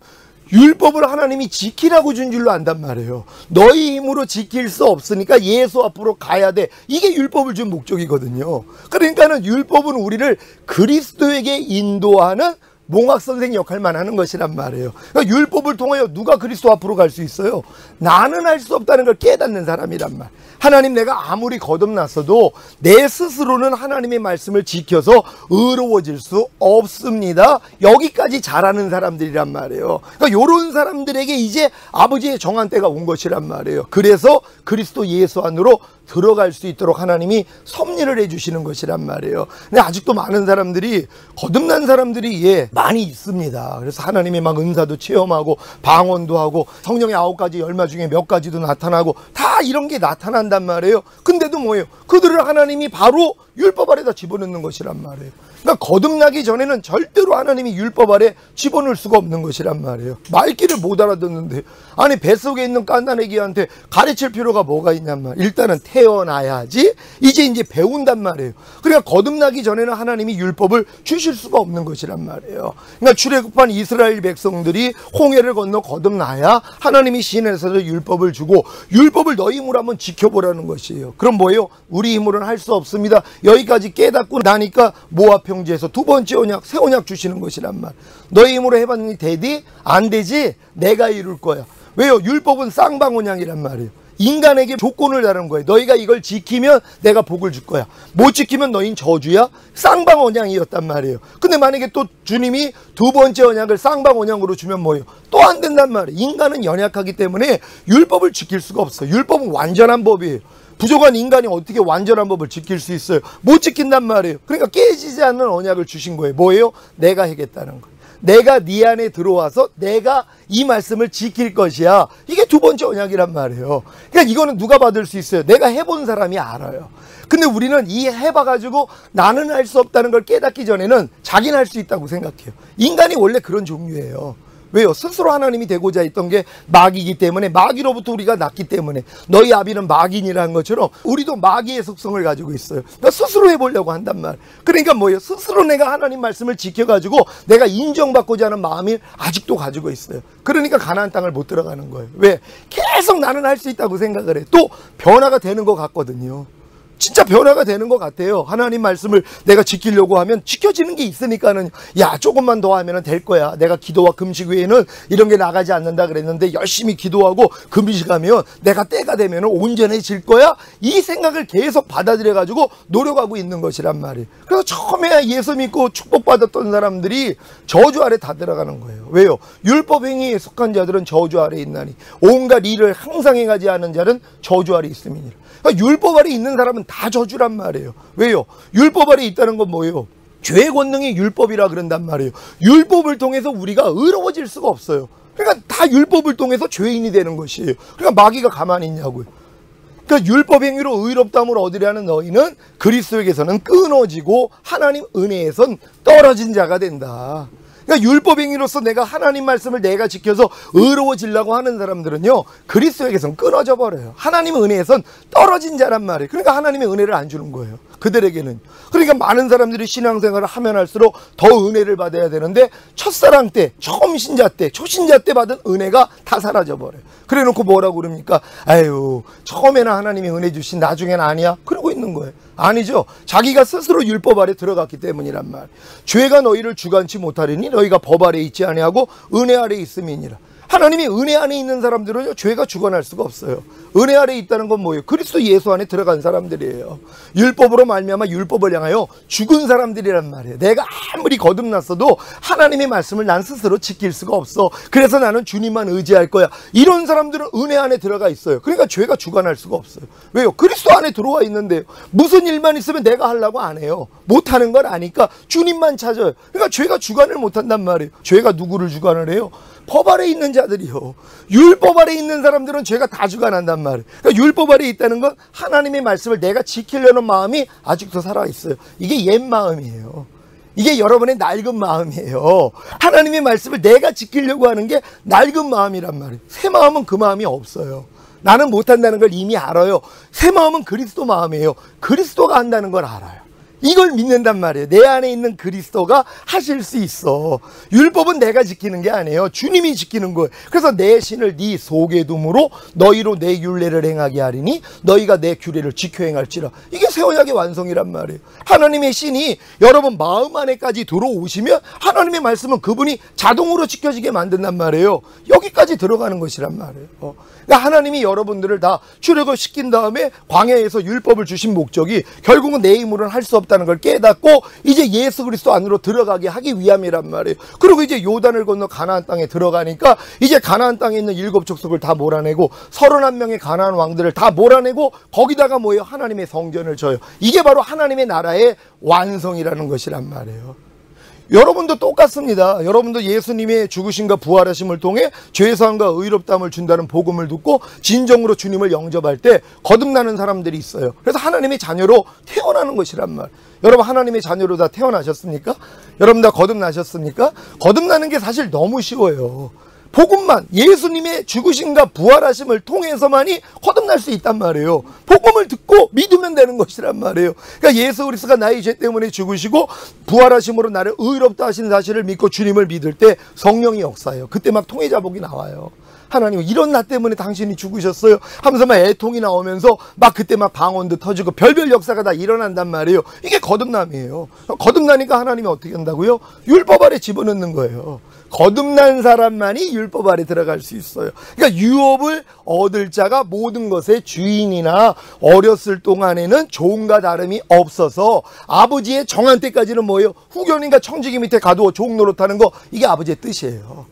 율법을 하나님이 지키라고 준 줄로 안단 말이에요. 너희 힘으로 지킬 수 없으니까 예수 앞으로 가야 돼. 이게 율법을 준 목적이거든요. 그러니까는 율법은 우리를 그리스도에게 인도하는 몽학선생 역할만 하는 것이란 말이에요. 그러니까 율법을 통하여 누가 그리스도 앞으로 갈 수 있어요? 나는 할 수 없다는 걸 깨닫는 사람이란 말. 하나님, 내가 아무리 거듭났어도 내 스스로는 하나님의 말씀을 지켜서 의로워질 수 없습니다. 여기까지 잘하는 사람들이란 말이에요. 그러니까 이런 사람들에게 이제 아버지의 정한 때가 온 것이란 말이에요. 그래서 그리스도 예수 안으로 들어갈 수 있도록 하나님이 섭리를 해주시는 것이란 말이에요. 근데 아직도 많은 사람들이, 거듭난 사람들이 많이 있습니다. 그래서 하나님의 막 은사도 체험하고 방언도 하고 성령의 9가지 열마 중에 몇 가지도 나타나고 다 이런 게 나타난단 말이에요. 근데도 뭐예요? 그들을 하나님이 바로 율법 아래다 집어넣는 것이란 말이에요. 그러니까 거듭나기 전에는 절대로 하나님이 율법 아래 집어넣을 수가 없는 것이란 말이에요. 말귀를 못 알아듣는데, 아니 뱃속에 있는 깐난애기한테 가르칠 필요가 뭐가 있냔 말이에요. 일단은 태어나야지 이제 배운단 말이에요. 그러니까 거듭나기 전에는 하나님이 율법을 주실 수가 없는 것이란 말이에요. 그러니까 출애굽한 이스라엘 백성들이 홍해를 건너 거듭나야 하나님이 시내에서 율법을 주고, 율법을 너희 힘으로 한번 지켜보라는 것이에요. 그럼 뭐예요? 우리 힘으로는 할 수 없습니다. 여기까지 깨닫고 나니까 모압 평지에서 두 번째 언약, 새 언약 주시는 것이란 말. 너희 힘으로 해봤니? 되디? 안 되지? 내가 이룰 거야. 왜요? 율법은 쌍방 언약이란 말이에요. 인간에게 조건을 다른 거예요. 너희가 이걸 지키면 내가 복을 줄 거야. 못 지키면 너희는 저주야. 쌍방 언약이었단 말이에요. 근데 만약에 또 주님이 두 번째 언약을 쌍방 언약으로 주면 뭐예요? 또 안 된단 말이에요. 인간은 연약하기 때문에 율법을 지킬 수가 없어요. 율법은 완전한 법이에요. 부족한 인간이 어떻게 완전한 법을 지킬 수 있어요? 못 지킨단 말이에요. 그러니까 깨지지 않는 언약을 주신 거예요. 뭐예요? 내가 하겠다는 거예요. 내가 네 안에 들어와서 내가 이 말씀을 지킬 것이야. 이게 두 번째 언약이란 말이에요. 그러니까 이거는 누가 받을 수 있어요? 내가 해본 사람이 알아요. 근데 우리는 이 해봐가지고 나는 할 수 없다는 걸 깨닫기 전에는 자기는 할 수 있다고 생각해요. 인간이 원래 그런 종류예요. 왜요? 스스로 하나님이 되고자 했던 게 마귀이기 때문에, 마귀로부터 우리가 났기 때문에, 너희 아비는 마귀인이라는 것처럼 우리도 마귀의 속성을 가지고 있어요. 그러니까 스스로 해보려고 한단 말. 그러니까 뭐예요? 스스로 내가 하나님 말씀을 지켜가지고 내가 인정받고자 하는 마음이 아직도 가지고 있어요. 그러니까 가나안 땅을 못 들어가는 거예요. 왜? 계속 나는 할 수 있다고 생각을 해. 또 변화가 되는 것 같거든요. 진짜 변화가 되는 것 같아요. 하나님 말씀을 내가 지키려고 하면 지켜지는 게 있으니까는, 야, 조금만 더 하면 될 거야. 내가 기도와 금식 외에는 이런 게 나가지 않는다 그랬는데 열심히 기도하고 금식하면 내가 때가 되면 온전해질 거야. 이 생각을 계속 받아들여 가지고 노력하고 있는 것이란 말이에요. 그래서 처음에 예수 믿고 축복받았던 사람들이 저주 아래 다 들어가는 거예요. 왜요? 율법 행위에 속한 자들은 저주 아래 있나니 온갖 일을 항상 행하지 않은 자는 저주 아래 있음이니라. 그러니까 율법 아래 있는 사람은 다 저주란 말이에요. 왜요? 율법 아래 있다는 건 뭐예요? 죄의 권능이 율법이라 그런단 말이에요. 율법을 통해서 우리가 의로워질 수가 없어요. 그러니까 다 율법을 통해서 죄인이 되는 것이에요. 그러니까 마귀가 가만히 있냐고요. 그러니까 율법 행위로 의롭다함을 얻으려는 너희는 그리스도에게서는 끊어지고 하나님 은혜에선 떨어진 자가 된다. 그러니까 율법 행위로서 내가 하나님 말씀을 내가 지켜서 의로워지려고 하는 사람들은요, 그리스도에게선 끊어져 버려요. 하나님 은혜에선 떨어진 자란 말이에요. 그러니까 하나님의 은혜를 안 주는 거예요, 그들에게는. 그러니까 많은 사람들이 신앙생활을 하면 할수록 더 은혜를 받아야 되는데, 첫사랑 때, 처음 신자 때, 초신자 때 받은 은혜가 다 사라져 버려요. 그래 놓고 뭐라고 그럽니까? 아유, 처음에는 하나님이 은혜 주신 나중에는 아니야? 그러고 있는 거예요. 아니죠. 자기가 스스로 율법 아래 들어갔기 때문이란 말. 죄가 너희를 주관치 못하리니 너희가 법 아래 있지 아니하고 은혜 아래 있음이니라. 하나님이 은혜 안에 있는 사람들은요, 죄가 주관할 수가 없어요. 은혜 아래 있다는 건 뭐예요? 그리스도 예수 안에 들어간 사람들이에요. 율법으로 말미암아 율법을 향하여 죽은 사람들이란 말이에요. 내가 아무리 거듭났어도 하나님의 말씀을 난 스스로 지킬 수가 없어. 그래서 나는 주님만 의지할 거야. 이런 사람들은 은혜 안에 들어가 있어요. 그러니까 죄가 주관할 수가 없어요. 왜요? 그리스도 안에 들어와 있는데요. 무슨 일만 있으면 내가 하려고 안 해요. 못하는 걸 아니까 주님만 찾아요. 그러니까 죄가 주관을 못한단 말이에요. 죄가 누구를 주관을 해요? 법 아래 있는 자들이요. 율법 아래 있는 사람들은 죄가 다 주관한단 말이에요. 그러니까 율법 아래 있다는 건 하나님의 말씀을 내가 지키려는 마음이 아직도 살아있어요. 이게 옛 마음이에요. 이게 여러분의 낡은 마음이에요. 하나님의 말씀을 내가 지키려고 하는 게 낡은 마음이란 말이에요. 새 마음은 그 마음이 없어요. 나는 못한다는 걸 이미 알아요. 새 마음은 그리스도 마음이에요. 그리스도가 한다는 걸 알아요. 이걸 믿는단 말이에요. 내 안에 있는 그리스도가 하실 수 있어. 율법은 내가 지키는 게 아니에요. 주님이 지키는 거예요. 그래서 내 신을 네 속에 둠으로 너희로 내 율례를 행하게 하리니 너희가 내 규례를 지켜 행할지라. 이게 새 언약의 완성이란 말이에요. 하나님의 신이 여러분 마음 안에까지 들어오시면 하나님의 말씀은 그분이 자동으로 지켜지게 만든단 말이에요. 여기까지 들어가는 것이란 말이에요. 그러니까 하나님이 여러분들을 다 출애굽 시킨 다음에 광야에서 율법을 주신 목적이 결국은 내 힘으로는 할 수 없다는 걸 깨닫고 이제 예수 그리스도 안으로 들어가게 하기 위함이란 말이에요. 그리고 이제 요단을 건너 가나안 땅에 들어가니까 이제 가나안 땅에 있는 7족속을 다 몰아내고 31명의 가나안 왕들을 다 몰아내고 거기다가 뭐예요? 하나님의 성전을 져요. 이게 바로 하나님의 나라의 완성이라는 것이란 말이에요. 여러분도 똑같습니다. 여러분도 예수님의 죽으심과 부활하심을 통해 죄사함과 의롭다함을 준다는 복음을 듣고 진정으로 주님을 영접할 때 거듭나는 사람들이 있어요. 그래서 하나님의 자녀로 태어나는 것이란 말. 여러분 하나님의 자녀로 다 태어나셨습니까? 여러분 다 거듭나셨습니까? 거듭나는 게 사실 너무 쉬워요. 복음만, 예수님의 죽으심과 부활하심을 통해서만이 거듭날 수 있단 말이에요. 복음을 듣고 믿으면 되는 것이란 말이에요. 그러니까 예수 그리스도가 나의 죄 때문에 죽으시고 부활하심으로 나를 의롭다 하신 사실을 믿고 주님을 믿을 때 성령이 역사해요. 그때 막 통해자복이 나와요. 하나님 이런 나 때문에 당신이 죽으셨어요 하면서 막 애통이 나오면서 막 그때 막 방언도 터지고 별별 역사가 다 일어난단 말이에요. 이게 거듭남이에요. 거듭나니까 하나님이 어떻게 한다고요? 율법 아래 집어넣는 거예요. 거듭난 사람만이 율법 아래 들어갈 수 있어요. 그러니까 유업을 얻을 자가 모든 것의 주인이나 어렸을 동안에는 종과 다름이 없어서 아버지의 정한 때까지는 뭐예요? 후견인과 청지기 밑에 가두어 종 노릇하는 거, 이게 아버지의 뜻이에요.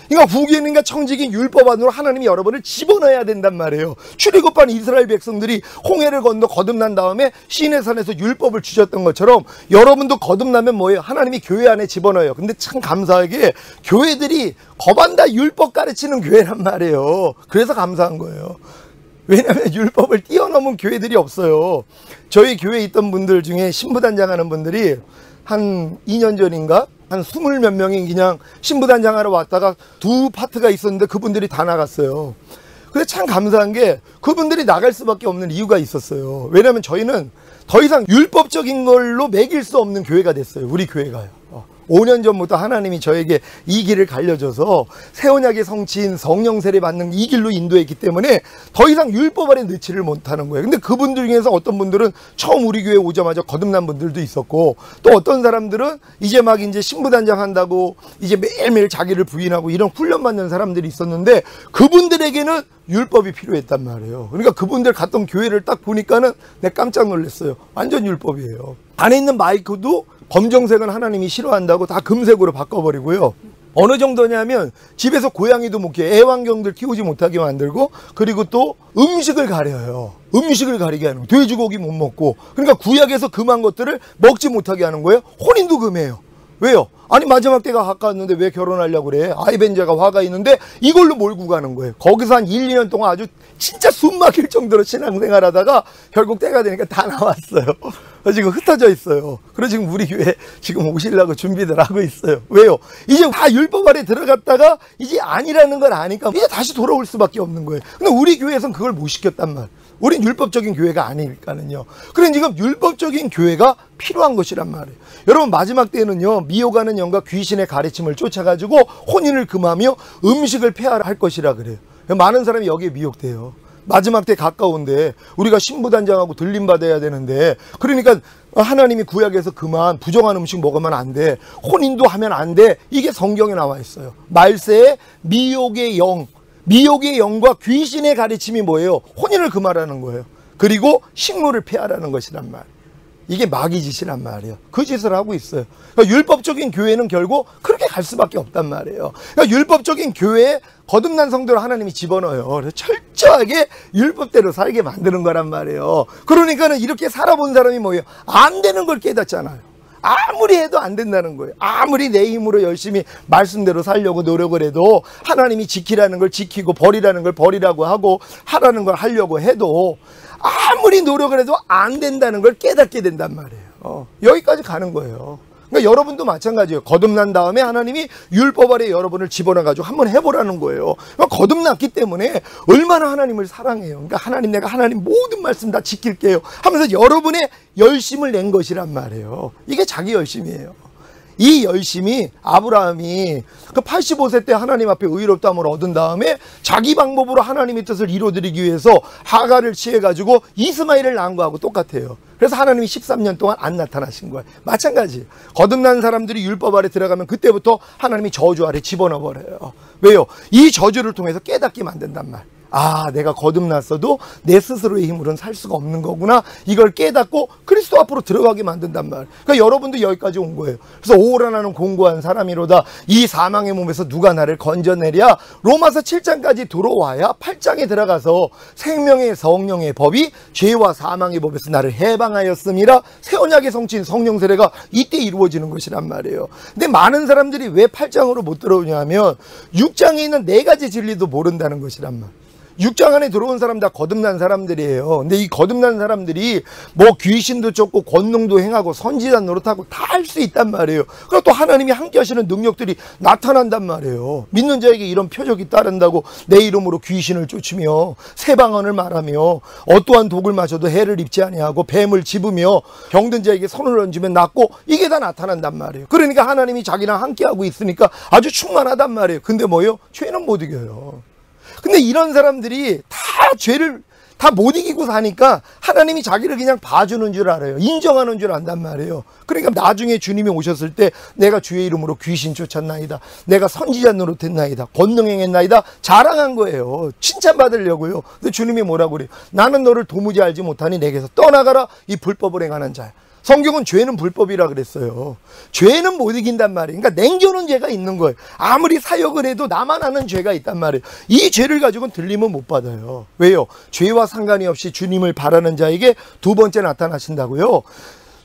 그러니까 후계인과 청지기 율법 안으로 하나님이 여러분을 집어넣어야 된단 말이에요. 출애굽한 이스라엘 백성들이 홍해를 건너 거듭난 다음에 시내산에서 율법을 주셨던 것처럼 여러분도 거듭나면 뭐예요? 하나님이 교회 안에 집어넣어요. 근데 참 감사하게 교회들이 거반다 율법 가르치는 교회란 말이에요. 그래서 감사한 거예요. 왜냐하면 율법을 뛰어넘은 교회들이 없어요. 저희 교회에 있던 분들 중에 신부단장 하는 분들이 한 2년 전인가 한 20 몇 명이 그냥 신부단장 하러 왔다가 두 파트가 있었는데 그분들이 다 나갔어요. 근데 참 감사한 게 그분들이 나갈 수밖에 없는 이유가 있었어요. 왜냐하면 저희는 더 이상 율법적인 걸로 매길 수 없는 교회가 됐어요. 우리 교회가요. 5년 전부터 하나님이 저에게 이 길을 갈려줘서 새 언약의 성취인 성령 세례 받는 이 길로 인도했기 때문에 더 이상 율법 아래 넣지를 못하는 거예요. 근데 그분들 중에서 어떤 분들은 처음 우리 교회 오자마자 거듭난 분들도 있었고, 또 어떤 사람들은 이제 막 이제 신부단장 한다고 이제 매일매일 자기를 부인하고 이런 훈련 받는 사람들이 있었는데, 그분들에게는 율법이 필요했단 말이에요. 그러니까 그분들 갔던 교회를 딱 보니까는 내가 깜짝 놀랐어요. 완전 율법이에요. 안에 있는 마이크도 검정색은 하나님이 싫어한다고 다 금색으로 바꿔버리고요. 어느 정도냐면 집에서 고양이도 못 키워, 애완경들 키우지 못하게 만들고, 그리고 또 음식을 가려요. 음식을 가리게 하는 거예요. 돼지고기 못 먹고. 그러니까 구약에서 금한 것들을 먹지 못하게 하는 거예요. 혼인도 금해요. 왜요? 아니 마지막 때가 가까웠는데 왜 결혼하려고 그래? 아이벤저가 화가 있는데 이걸로 몰고 가는 거예요. 거기서 한 1, 2년 동안 아주 진짜 숨 막힐 정도로 신앙생활 하다가 결국 때가 되니까 다 나왔어요. 지금 흩어져 있어요. 그래서 지금 우리 교회 지금 오시려고 준비들 하고 있어요. 왜요? 이제 다 율법 아래 들어갔다가 이제 아니라는 걸 아니까 이제 다시 돌아올 수밖에 없는 거예요. 근데 우리 교회에서는 그걸 못 시켰단 말이에요. 우린 율법적인 교회가 아니니까는요. 그래 지금 율법적인 교회가 필요한 것이란 말이에요. 여러분 마지막 때는요, 미혹하는 영과 귀신의 가르침을 쫓아가지고 혼인을 금하며 음식을 폐하라 할 것이라 그래요. 많은 사람이 여기에 미혹돼요. 마지막 때 가까운데 우리가 신부단장하고 들림받아야 되는데, 그러니까 하나님이 구약에서 그만 부정한 음식 먹으면 안 돼, 혼인도 하면 안 돼, 이게 성경에 나와 있어요. 말세에 미혹의 영, 미혹의 영과 귀신의 가르침이 뭐예요? 혼인을 금하라는 거예요. 그리고 식물을 폐하라는 것이란 말. 이게 마귀 짓이란 말이에요. 그 짓을 하고 있어요. 그러니까 율법적인 교회는 결국 그렇게 갈 수밖에 없단 말이에요. 그러니까 율법적인 교회에 거듭난 성도를 하나님이 집어넣어요. 그래서 철저하게 율법대로 살게 만드는 거란 말이에요. 그러니까는 이렇게 살아본 사람이 뭐예요? 안 되는 걸 깨닫잖아요. 아무리 해도 안 된다는 거예요. 아무리 내 힘으로 열심히 말씀대로 살려고 노력을 해도, 하나님이 지키라는 걸 지키고 버리라는 걸 버리라고 하고 하라는 걸 하려고 해도 아무리 노력을 해도 안 된다는 걸 깨닫게 된단 말이에요. 여기까지 가는 거예요. 그러니까 여러분도 마찬가지예요. 거듭난 다음에 하나님이 율법 아래 여러분을 집어넣어가지고 한번 해보라는 거예요. 그러니까 거듭났기 때문에 얼마나 하나님을 사랑해요. 그러니까 하나님, 내가 하나님 모든 말씀 다 지킬게요 하면서 여러분의 열심을 낸 것이란 말이에요. 이게 자기 열심이에요. 이 열심이 아브라함이 그 85세 때 하나님 앞에 의롭다함을 얻은 다음에 자기 방법으로 하나님의 뜻을 이루어드리기 위해서 하갈을 취해가지고 이스마엘을 낳은 거하고 똑같아요. 그래서 하나님이 13년 동안 안 나타나신 거예요. 마찬가지. 거듭난 사람들이 율법 아래 들어가면 그때부터 하나님이 저주 아래 집어넣어 버려요. 왜요? 이 저주를 통해서 깨닫게 만든단 말. 아, 내가 거듭났어도 내 스스로의 힘으로는 살 수가 없는 거구나. 이걸 깨닫고 그리스도 앞으로 들어가게 만든단 말. 그러니까 여러분도 여기까지 온 거예요. 그래서 오라 나는 공고한 사람이로다. 이 사망의 몸에서 누가 나를 건져내랴. 로마서 7장까지 들어와야 8장에 들어가서 생명의 성령의 법이 죄와 사망의 법에서 나를 해방하였음이라. 새 언약의 성취인 성령 세례가 이때 이루어지는 것이란 말이에요. 근데 많은 사람들이 왜 8장으로 못 들어오냐면 6장에 있는 4가지 진리도 모른다는 것이란 말. 6장 안에 들어온 사람 다 거듭난 사람들이에요. 근데 이 거듭난 사람들이 뭐 귀신도 쫓고 권능도 행하고 선지자 노릇하고 다 할 수 있단 말이에요. 그리고 또 하나님이 함께 하시는 능력들이 나타난단 말이에요. 믿는 자에게 이런 표적이 따른다고 내 이름으로 귀신을 쫓으며 새 방언을 말하며 어떠한 독을 마셔도 해를 입지 아니하고 뱀을 집으며 병든 자에게 손을 얹으면 낫고, 이게 다 나타난단 말이에요. 그러니까 하나님이 자기랑 함께 하고 있으니까 아주 충만하단 말이에요. 근데 뭐예요? 죄는 못 이겨요. 근데 이런 사람들이 다 죄를 다 못 이기고 사니까 하나님이 자기를 그냥 봐주는 줄 알아요. 인정하는 줄 안단 말이에요. 그러니까 나중에 주님이 오셨을 때 내가 주의 이름으로 귀신 쫓았나이다, 내가 선지자 노릇했나이다, 권능 행했나이다 자랑한 거예요. 칭찬받으려고요. 근데 주님이 뭐라고 그래요? 나는 너를 도무지 알지 못하니 내게서 떠나가라, 이 불법을 행하는 자야. 성경은 죄는 불법이라 그랬어요. 죄는 못 이긴단 말이에요. 그러니까 냉겨놓은 죄가 있는 거예요. 아무리 사역을 해도 나만 아는 죄가 있단 말이에요. 이 죄를 가지고는 들림은 못 받아요. 왜요? 죄와 상관이 없이 주님을 바라는 자에게 두 번째 나타나신다고요.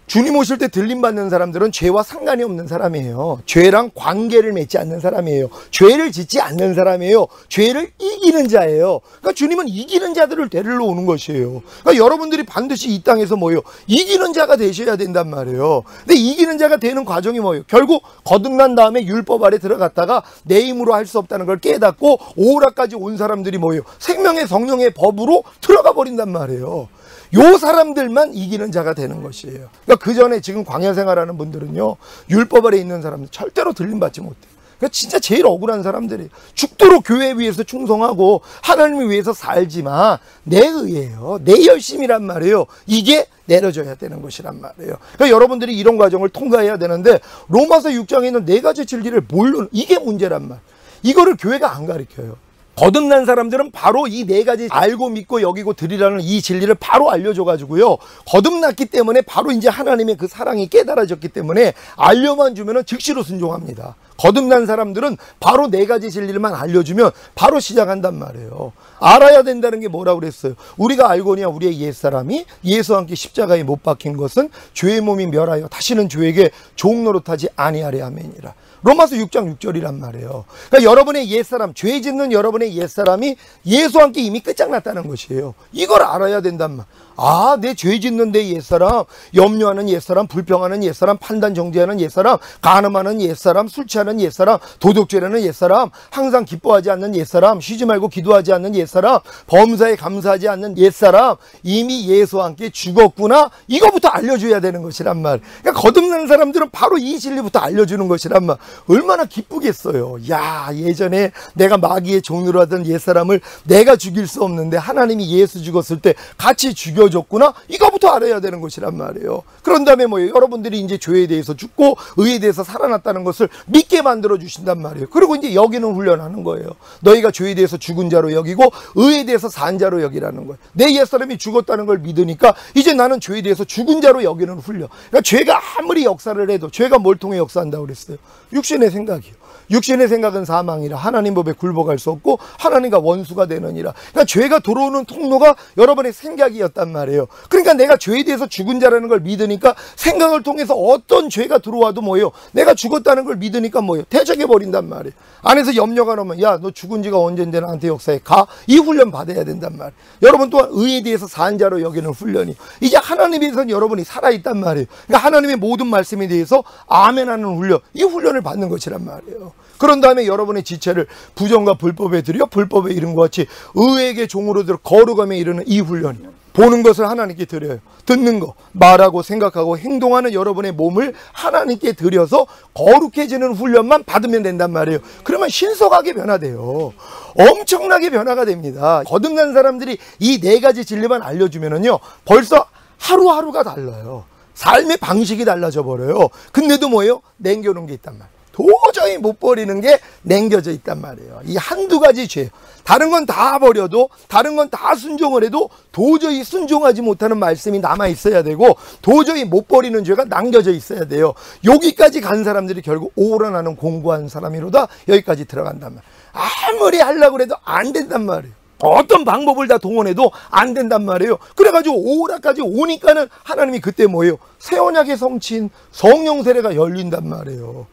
주님 오실 때 들림받는 사람들은 죄와 상관이 없는 사람이에요. 죄랑 관계를 맺지 않는 사람이에요. 죄를 짓지 않는 사람이에요. 죄를 이기는 자예요. 그러니까 주님은 이기는 자들을 데리러 오는 것이에요. 그러니까 여러분들이 반드시 이 땅에서 뭐예요? 이기는 자가 되셔야 된단 말이에요. 근데 이기는 자가 되는 과정이 뭐예요? 결국 거듭난 다음에 율법 아래 들어갔다가 내 힘으로 할 수 없다는 걸 깨닫고 오라까지 온 사람들이 뭐예요? 생명의 성령의 법으로 들어가 버린단 말이에요. 요 사람들만 이기는 자가 되는 것이에요. 그러니까 그 전에 지금 광야 생활하는 분들은요, 율법 아래 있는 사람들 절대로 들림받지 못해요. 그러니까 진짜 제일 억울한 사람들이에요. 죽도록 교회 위해서 충성하고 하나님을 위해서 살지만 내 의예요, 내 열심이란 말이에요. 이게 내려져야 되는 것이란 말이에요. 그러니까 여러분들이 이런 과정을 통과해야 되는데 로마서 6장에 있는 네 가지 진리를 모르는, 이게 문제란 말. 이거를 교회가 안 가르쳐요. 거듭난 사람들은 바로 이 네 가지 알고 믿고 여기고 드리라는 이 진리를 바로 알려줘가지고요, 거듭났기 때문에 바로 이제 하나님의 그 사랑이 깨달아졌기 때문에 알려만 주면은 즉시로 순종합니다. 거듭난 사람들은 바로 네 가지 진리를만 알려주면 바로 시작한단 말이에요. 알아야 된다는 게 뭐라고 그랬어요? 우리가 알거니와 우리의 옛사람이 예수와 함께 십자가에 못 박힌 것은 죄의 몸이 멸하여 다시는 죄에게 종 노릇하지 아니하리 아멘이라. 로마서 6장 6절이란 말이에요. 그러니까 여러분의 옛사람, 죄 짓는 여러분의 옛사람이 예수와 함께 이미 끝장났다는 것이에요. 이걸 알아야 된단 말. 아, 내 죄 짓는 내 옛사람, 염려하는 옛사람, 불평하는 옛사람, 판단 정죄하는 옛사람, 간음하는 옛사람, 술 취하는 옛사람, 도덕죄라는 옛사람, 항상 기뻐하지 않는 옛사람, 쉬지 말고 기도하지 않는 옛사람, 범사에 감사하지 않는 옛사람, 이미 예수와 함께 죽었구나. 이거부터 알려줘야 되는 것이란 말. 그러니까 거듭난 사람들은 바로 이 진리부터 알려주는 것이란 말. 얼마나 기쁘겠어요. 야, 예전에 내가 마귀의 종으로 하던 옛사람을 내가 죽일 수 없는데 하나님이 예수 죽었을 때 같이 죽여줬구나. 이거부터 알아야 되는 것이란 말이에요. 그런 다음에 뭐예요? 여러분들이 이제 죄에 대해서 죽고 의에 대해서 살아났다는 것을 믿게 만들어 주신단 말이에요. 그리고 이제 여기는 훈련하는 거예요. 너희가 죄에 대해서 죽은 자로 여기고 의에 대해서 산 자로 여기라는 거예요. 내 옛사람이 죽었다는 걸 믿으니까 이제 나는 죄에 대해서 죽은 자로 여기는 훈련. 그러니까 죄가 아무리 역사를 해도, 죄가 뭘 통해 역사한다고 그랬어요? 육신의 생각이요. 육신의 생각은 사망이라 하나님 법에 굴복할 수 없고 하나님과 원수가 되느니라. 그러니까 죄가 들어오는 통로가 여러분의 생각이었단 말이에요. 그러니까 내가 죄에 대해서 죽은 자라는 걸 믿으니까 생각을 통해서 어떤 죄가 들어와도 뭐예요? 내가 죽었다는 걸 믿으니까 뭐예요? 대적해 버린단 말이에요. 안에서 염려가 나면 야, 너 죽은 지가 언젠데 나한테 역사에 가? 이 훈련 받아야 된단 말이에요. 여러분 또한 의에 대해서 산 자로 여기는 훈련이, 이제 하나님에 대해서는 여러분이 살아있단 말이에요. 그러니까 하나님의 모든 말씀에 대해서 아멘하는 훈련, 이 훈련을 받는 것이란 말이에요. 그런 다음에 여러분의 지체를 부정과 불법에 들여 불법에 이른 것 같이 의에게 종으로 들어 거룩함에 이르는 이 훈련이요. 보는 것을 하나님께 드려요. 듣는 거, 말하고 생각하고 행동하는 여러분의 몸을 하나님께 드려서 거룩해지는 훈련만 받으면 된단 말이에요. 그러면 신속하게 변화돼요. 엄청나게 변화가 됩니다. 거듭난 사람들이 이 네 가지 진리만 알려주면은요, 벌써 하루하루가 달라요. 삶의 방식이 달라져 버려요. 근데도 뭐예요? 남겨놓은 게 있단 말이에요. 도저히 못 버리는 게 남겨져 있단 말이에요. 이 한두 가지 죄, 다른 건 다 버려도, 다른 건 다 순종을 해도 도저히 순종하지 못하는 말씀이 남아 있어야 되고, 도저히 못 버리는 죄가 남겨져 있어야 돼요. 여기까지 간 사람들이 결국 오라나는 공부한 사람이로다 여기까지 들어간단 말이에요. 아무리 하려고 해도 안 된단 말이에요. 어떤 방법을 다 동원해도 안 된단 말이에요. 그래가지고 오라까지 오니까는 하나님이 그때 뭐예요? 새 언약의 성취인 성령 세례가 열린단 말이에요.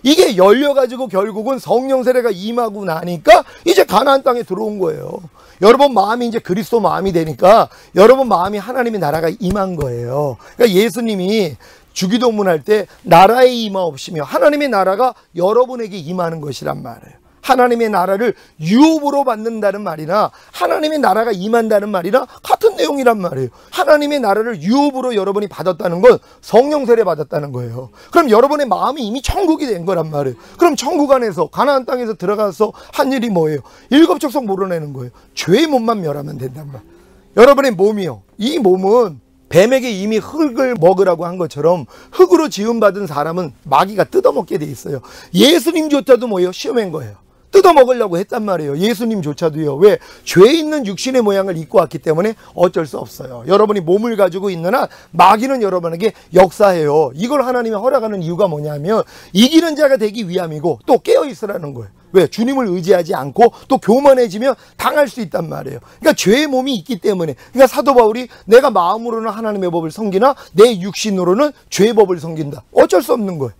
이게 열려가지고 결국은 성령 세례가 임하고 나니까 이제 가나안 땅에 들어온 거예요. 여러분 마음이 이제 그리스도 마음이 되니까 여러분 마음이 하나님의 나라가 임한 거예요. 그러니까 예수님이 주기도문 할 때 나라에 임하옵시며 하나님의 나라가 여러분에게 임하는 것이란 말이에요. 하나님의 나라를 유업으로 받는다는 말이나 하나님의 나라가 임한다는 말이나 같은 내용이란 말이에요. 하나님의 나라를 유업으로 여러분이 받았다는 건 성령 세례 받았다는 거예요. 그럼 여러분의 마음이 이미 천국이 된 거란 말이에요. 그럼 천국 안에서 가나안 땅에서 들어가서 한 일이 뭐예요? 일곱 족속 몰아내는 거예요. 죄의 몸만 멸하면 된단 말이에요. 여러분의 몸이요. 이 몸은 뱀에게 이미 흙을 먹으라고 한 것처럼 흙으로 지음받은 사람은 마귀가 뜯어먹게 돼 있어요. 예수님조차도 뭐예요? 시험한 거예요. 뜯어먹으려고 했단 말이에요. 예수님조차도요. 왜? 죄 있는 육신의 모양을 입고 왔기 때문에 어쩔 수 없어요. 여러분이 몸을 가지고 있는 한 마귀는 여러분에게 역사해요. 이걸 하나님이 허락하는 이유가 뭐냐면 이기는 자가 되기 위함이고 또 깨어있으라는 거예요. 왜? 주님을 의지하지 않고 또 교만해지면 당할 수 있단 말이에요. 그러니까 죄의 몸이 있기 때문에. 그러니까 사도 바울이 내가 마음으로는 하나님의 법을 섬기나 내 육신으로는 죄의 법을 섬긴다. 어쩔 수 없는 거예요.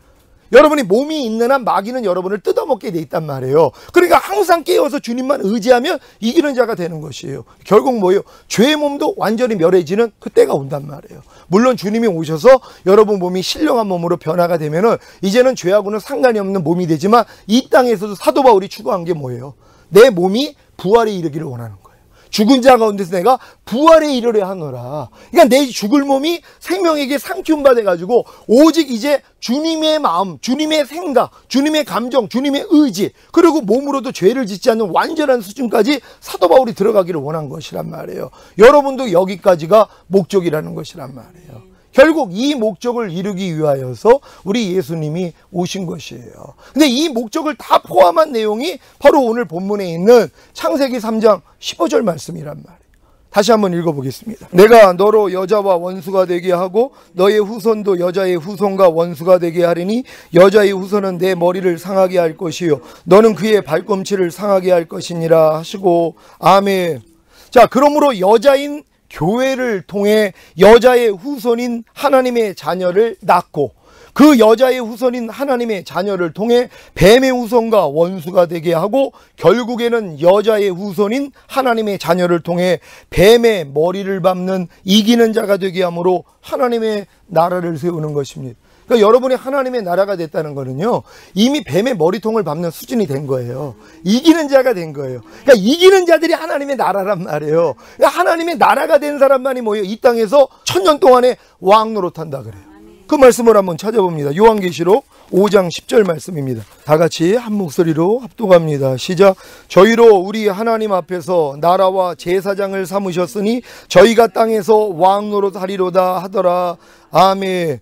여러분이 몸이 있는 한 마귀는 여러분을 뜯어먹게 돼 있단 말이에요. 그러니까 항상 깨어서 주님만 의지하면 이기는 자가 되는 것이에요. 결국 뭐예요? 죄의 몸도 완전히 멸해지는 그때가 온단 말이에요. 물론 주님이 오셔서 여러분 몸이 신령한 몸으로 변화가 되면은 이제는 죄하고는 상관이 없는 몸이 되지만 이 땅에서도 사도 바울이 추구한 게 뭐예요? 내 몸이 부활에 이르기를 원하는 거예요. 죽은 자 가운데서 내가 부활에 이르려 하노라. 그러니까 내 죽을 몸이 생명에게 상키움 받아가지고 오직 이제 주님의 마음, 주님의 생각, 주님의 감정, 주님의 의지, 그리고 몸으로도 죄를 짓지 않는 완전한 수준까지 사도 바울이 들어가기를 원한 것이란 말이에요. 여러분도 여기까지가 목적이라는 것이란 말이에요. 결국 이 목적을 이루기 위하여서 우리 예수님이 오신 것이에요. 근데 이 목적을 다 포함한 내용이 바로 오늘 본문에 있는 창세기 3장 15절 말씀이란 말이에요. 다시 한번 읽어보겠습니다. 내가 너로 여자와 원수가 되게 하고 너의 후손도 여자의 후손과 원수가 되게 하리니 여자의 후손은 내 머리를 상하게 할 것이요 너는 그의 발꿈치를 상하게 할 것이니라 하시고 아멘. 자, 그러므로 여자인 교회를 통해 여자의 후손인 하나님의 자녀를 낳고 그 여자의 후손인 하나님의 자녀를 통해 뱀의 후손과 원수가 되게 하고 결국에는 여자의 후손인 하나님의 자녀를 통해 뱀의 머리를 밟는 이기는 자가 되게 함으로 하나님의 나라를 세우는 것입니다. 그러니까 여러분이 하나님의 나라가 됐다는 거는요, 이미 뱀의 머리통을 밟는 수준이 된 거예요. 이기는 자가 된 거예요. 그러니까 이기는 자들이 하나님의 나라란 말이에요. 그러니까 하나님의 나라가 된 사람만이 뭐예요? 이 땅에서 1000년 동안에 왕 노릇한다 그래요. 그 말씀을 한번 찾아봅니다. 요한계시록 5장 10절 말씀입니다. 다 같이 한 목소리로 합독합니다. 시작. 저희로 우리 하나님 앞에서 나라와 제사장을 삼으셨으니 저희가 땅에서 왕 노릇하리로다 하더라. 아멘.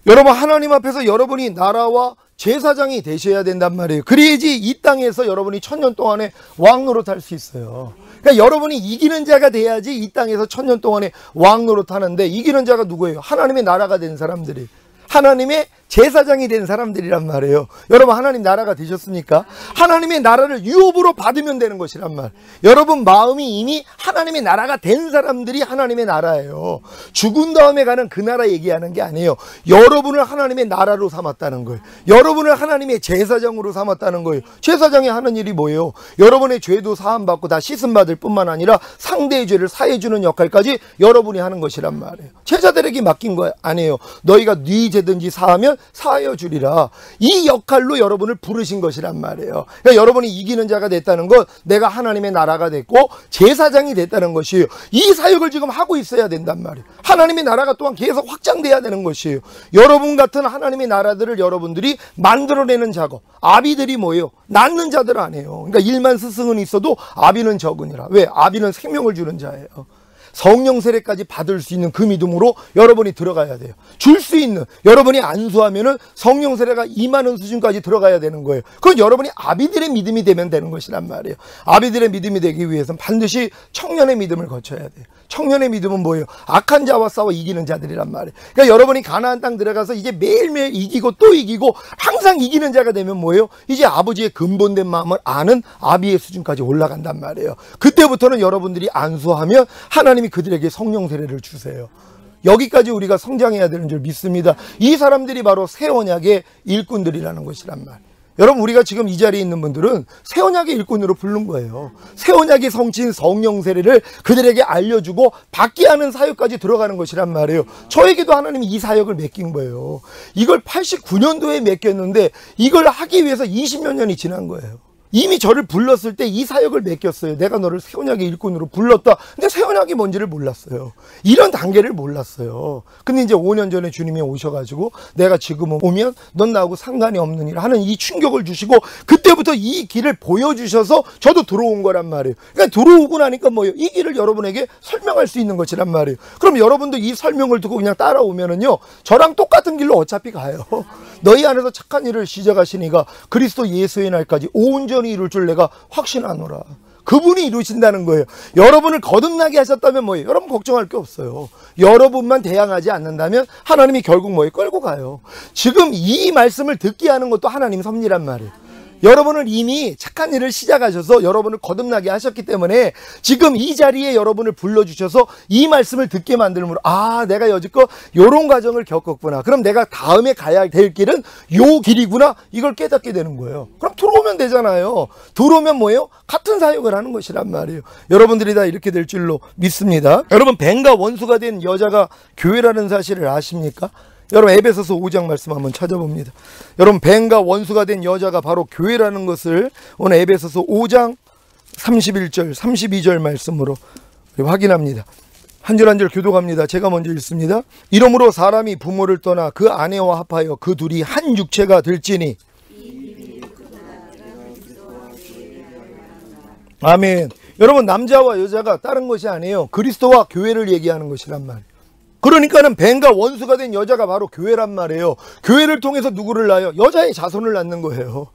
여러분, 하나님 앞에서 여러분이 나라와 제사장이 되셔야 된단 말이에요. 그래야지 이 땅에서 여러분이 1000년 동안에 왕 노릇할 수 있어요. 그러니까 여러분이 이기는 자가 돼야지 이 땅에서 1000년 동안에 왕 노릇하는데, 이기는 자가 누구예요? 하나님의 나라가 된 사람들이, 하나님의 제사장이 된 사람들이란 말이에요. 여러분, 하나님 나라가 되셨습니까? 하나님의 나라를 유업으로 받으면 되는 것이란 말. 여러분 마음이 이미 하나님의 나라가 된 사람들이 하나님의 나라예요. 죽은 다음에 가는 그 나라 얘기하는 게 아니에요. 여러분을 하나님의 나라로 삼았다는 거예요. 여러분을 하나님의 제사장으로 삼았다는 거예요. 제사장이 하는 일이 뭐예요? 여러분의 죄도 사함받고 다 씻음받을 뿐만 아니라 상대의 죄를 사해주는 역할까지 여러분이 하는 것이란 말이에요. 제자들에게 맡긴 거 아니에요. 너희가 네 죄든지 사하면 사하여 주리라. 이 역할로 여러분을 부르신 것이란 말이에요. 그러니까 여러분이 이기는 자가 됐다는 건 내가 하나님의 나라가 됐고 제사장이 됐다는 것이에요. 이 사역을 지금 하고 있어야 된단 말이에요. 하나님의 나라가 또한 계속 확장돼야 되는 것이에요. 여러분 같은 하나님의 나라들을 여러분들이 만들어내는 작업. 아비들이 뭐예요? 낳는 자들 아니에요. 그러니까 일만 스승은 있어도 아비는 적으니라. 왜? 아비는 생명을 주는 자예요. 성령 세례까지 받을 수 있는 그 믿음으로 여러분이 들어가야 돼요. 줄 수 있는, 여러분이 안수하면은 성령 세례가 임하는 수준까지 들어가야 되는 거예요. 그건 여러분이 아비들의 믿음이 되면 되는 것이란 말이에요. 아비들의 믿음이 되기 위해서는 반드시 청년의 믿음을 거쳐야 돼요. 청년의 믿음은 뭐예요? 악한 자와 싸워 이기는 자들이란 말이에요. 그러니까 여러분이 가나안 땅 들어가서 이제 매일매일 이기고 또 이기고 항상 이기는 자가 되면 뭐예요? 이제 아버지의 근본된 마음을 아는 아비의 수준까지 올라간단 말이에요. 그때부터는 여러분들이 안수하면 하나님이 그들에게 성령 세례를 주세요. 여기까지 우리가 성장해야 되는 줄 믿습니다. 이 사람들이 바로 새 언약의 일꾼들이라는 것이란 말이에요. 여러분, 우리가 지금 이 자리에 있는 분들은 새 언약의 일꾼으로 부른 거예요. 새 언약의 성취인 성령 세례를 그들에게 알려주고 받게 하는 사역까지 들어가는 것이란 말이에요. 저에게도 하나님이 이 사역을 맡긴 거예요. 이걸 89년도에 맡겼는데 이걸 하기 위해서 20몇 년이 지난 거예요. 이미 저를 불렀을 때 이 사역을 맡겼어요. 내가 너를 새 언약의 일꾼으로 불렀다. 근데 새 언약이 뭔지를 몰랐어요. 이런 단계를 몰랐어요. 근데 이제 5년 전에 주님이 오셔가지고 내가 지금 오면 넌 나하고 상관이 없느니라 하는 이 충격을 주시고 그때부터 이 길을 보여주셔서 저도 들어온 거란 말이에요. 그러니까 들어오고 나니까 뭐예요? 이 길을 여러분에게 설명할 수 있는 것이란 말이에요. 그럼 여러분도 이 설명을 듣고 그냥 따라오면은요, 저랑 똑같은 길로 어차피 가요. 너희 안에서 착한 일을 시작하시니가 그리스도 예수의 날까지 온전히 이룰 줄 내가 확신하노라. 그분이 이루신다는 거예요. 여러분을 거듭나게 하셨다면 뭐예요? 여러분 걱정할 게 없어요. 여러분만 대항하지 않는다면 하나님이 결국 뭐예요? 끌고 가요. 지금 이 말씀을 듣게 하는 것도 하나님 섭리란 말이에요. 여러분을 이미 착한 일을 시작하셔서 여러분을 거듭나게 하셨기 때문에 지금 이 자리에 여러분을 불러주셔서 이 말씀을 듣게 만들므로 아, 내가 여지껏 요런 과정을 겪었구나. 그럼 내가 다음에 가야 될 길은 요 길이구나. 이걸 깨닫게 되는 거예요. 그럼 들어오면 되잖아요. 들어오면 뭐예요? 같은 사역을 하는 것이란 말이에요. 여러분들이 다 이렇게 될 줄로 믿습니다. 여러분, 뱀과 원수가 된 여자가 교회라는 사실을 아십니까? 여러분, 에베소서 5장 말씀 한번 찾아봅니다. 여러분, 뱀과 원수가 된 여자가 바로 교회라는 것을 오늘 에베소서 5장 31절 32절 말씀으로 확인합니다. 한 절 한 절 교독합니다. 제가 먼저 읽습니다. 이러므로 사람이 부모를 떠나 그 아내와 합하여 그 둘이 한 육체가 될지니. 아멘. 여러분, 남자와 여자가 다른 것이 아니에요. 그리스도와 교회를 얘기하는 것이란 말이에요. 그러니까는 뱀과 원수가 된 여자가 바로 교회란 말이에요. 교회를 통해서 누구를 낳아요? 여자의 자손을 낳는 거예요.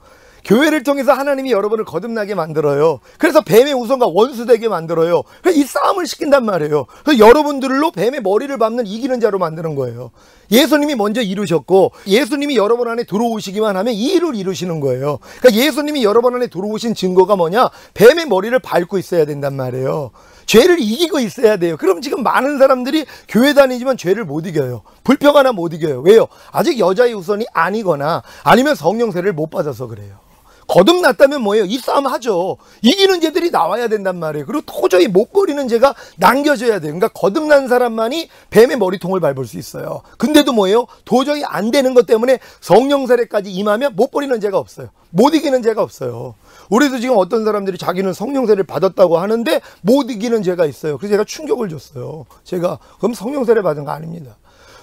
교회를 통해서 하나님이 여러분을 거듭나게 만들어요. 그래서 뱀의 우선과 원수되게 만들어요. 그래서 이 싸움을 시킨단 말이에요. 그래서 여러분들로 뱀의 머리를 밟는 이기는 자로 만드는 거예요. 예수님이 먼저 이루셨고 예수님이 여러분 안에 들어오시기만 하면 이 일을 이루시는 거예요. 그러니까 예수님이 여러분 안에 들어오신 증거가 뭐냐? 뱀의 머리를 밟고 있어야 된단 말이에요. 죄를 이기고 있어야 돼요. 그럼 지금 많은 사람들이 교회 다니지만 죄를 못 이겨요. 불평 하나 못 이겨요. 왜요? 아직 여자의 우선이 아니거나 아니면 성령 세례를 못 받아서 그래요. 거듭났다면 뭐예요? 이 싸움 하죠. 이기는 죄들이 나와야 된단 말이에요. 그리고 도저히 못 버리는 죄가 남겨져야 돼요. 그러니까 거듭난 사람만이 뱀의 머리통을 밟을 수 있어요. 근데도 뭐예요? 도저히 안 되는 것 때문에 성령 세례까지 임하면 못 버리는 죄가 없어요. 못 이기는 죄가 없어요. 우리도 지금 어떤 사람들이 자기는 성령 세례를 받았다고 하는데 못 이기는 죄가 있어요. 그래서 제가 충격을 줬어요. 제가 그럼 성령 세례 받은 거 아닙니다.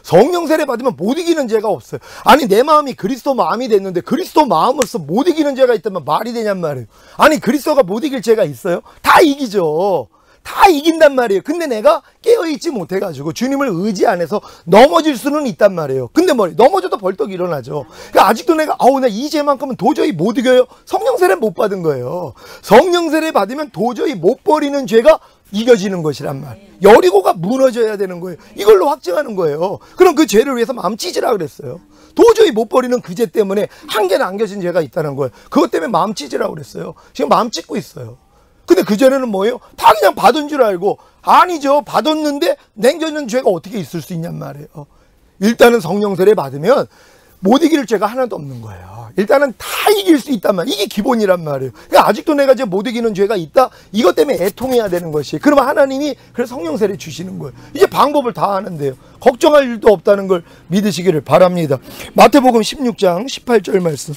성령 세례 받으면 못 이기는 죄가 없어요. 아니, 내 마음이 그리스도 마음이 됐는데 그리스도 마음으로서 못 이기는 죄가 있다면 말이 되냔 말이에요. 아니, 그리스도가 못 이길 죄가 있어요? 다 이기죠. 다 이긴단 말이에요. 근데 내가 깨어있지 못해가지고 주님을 의지 안에서 넘어질 수는 있단 말이에요. 근데 뭐 넘어져도 벌떡 일어나죠. 그러니까 아직도 내가 나 이 죄만큼은 도저히 못 이겨요. 성령 세례 못 받은 거예요. 성령 세례 받으면 도저히 못 버리는 죄가 이겨지는 것이란 말. 여리고가 무너져야 되는 거예요. 이걸로 확증하는 거예요. 그럼 그 죄를 위해서 마음 찢으라 그랬어요. 도저히 못 버리는 그 죄 때문에 한개 남겨진 죄가 있다는 거예요. 그것 때문에 마음 찢으라고 그랬어요. 지금 마음 찢고 있어요. 근데 그전에는 뭐예요? 다 그냥 받은 줄 알고. 아니죠. 받았는데 남겨진 죄가 어떻게 있을 수 있냔 말이에요. 일단은 성령 세례 받으면 못 이길 죄가 하나도 없는 거예요. 일단은 다 이길 수 있단 말이에요. 이게 기본이란 말이에요. 그러니까 아직도 내가 이제 못 이기는 죄가 있다? 이것 때문에 애통해야 되는 것이. 그러면 하나님이 그래서 성령 세례 주시는 거예요. 이제 방법을 다 아는데요. 걱정할 일도 없다는 걸 믿으시기를 바랍니다. 마태복음 16장 18절 말씀.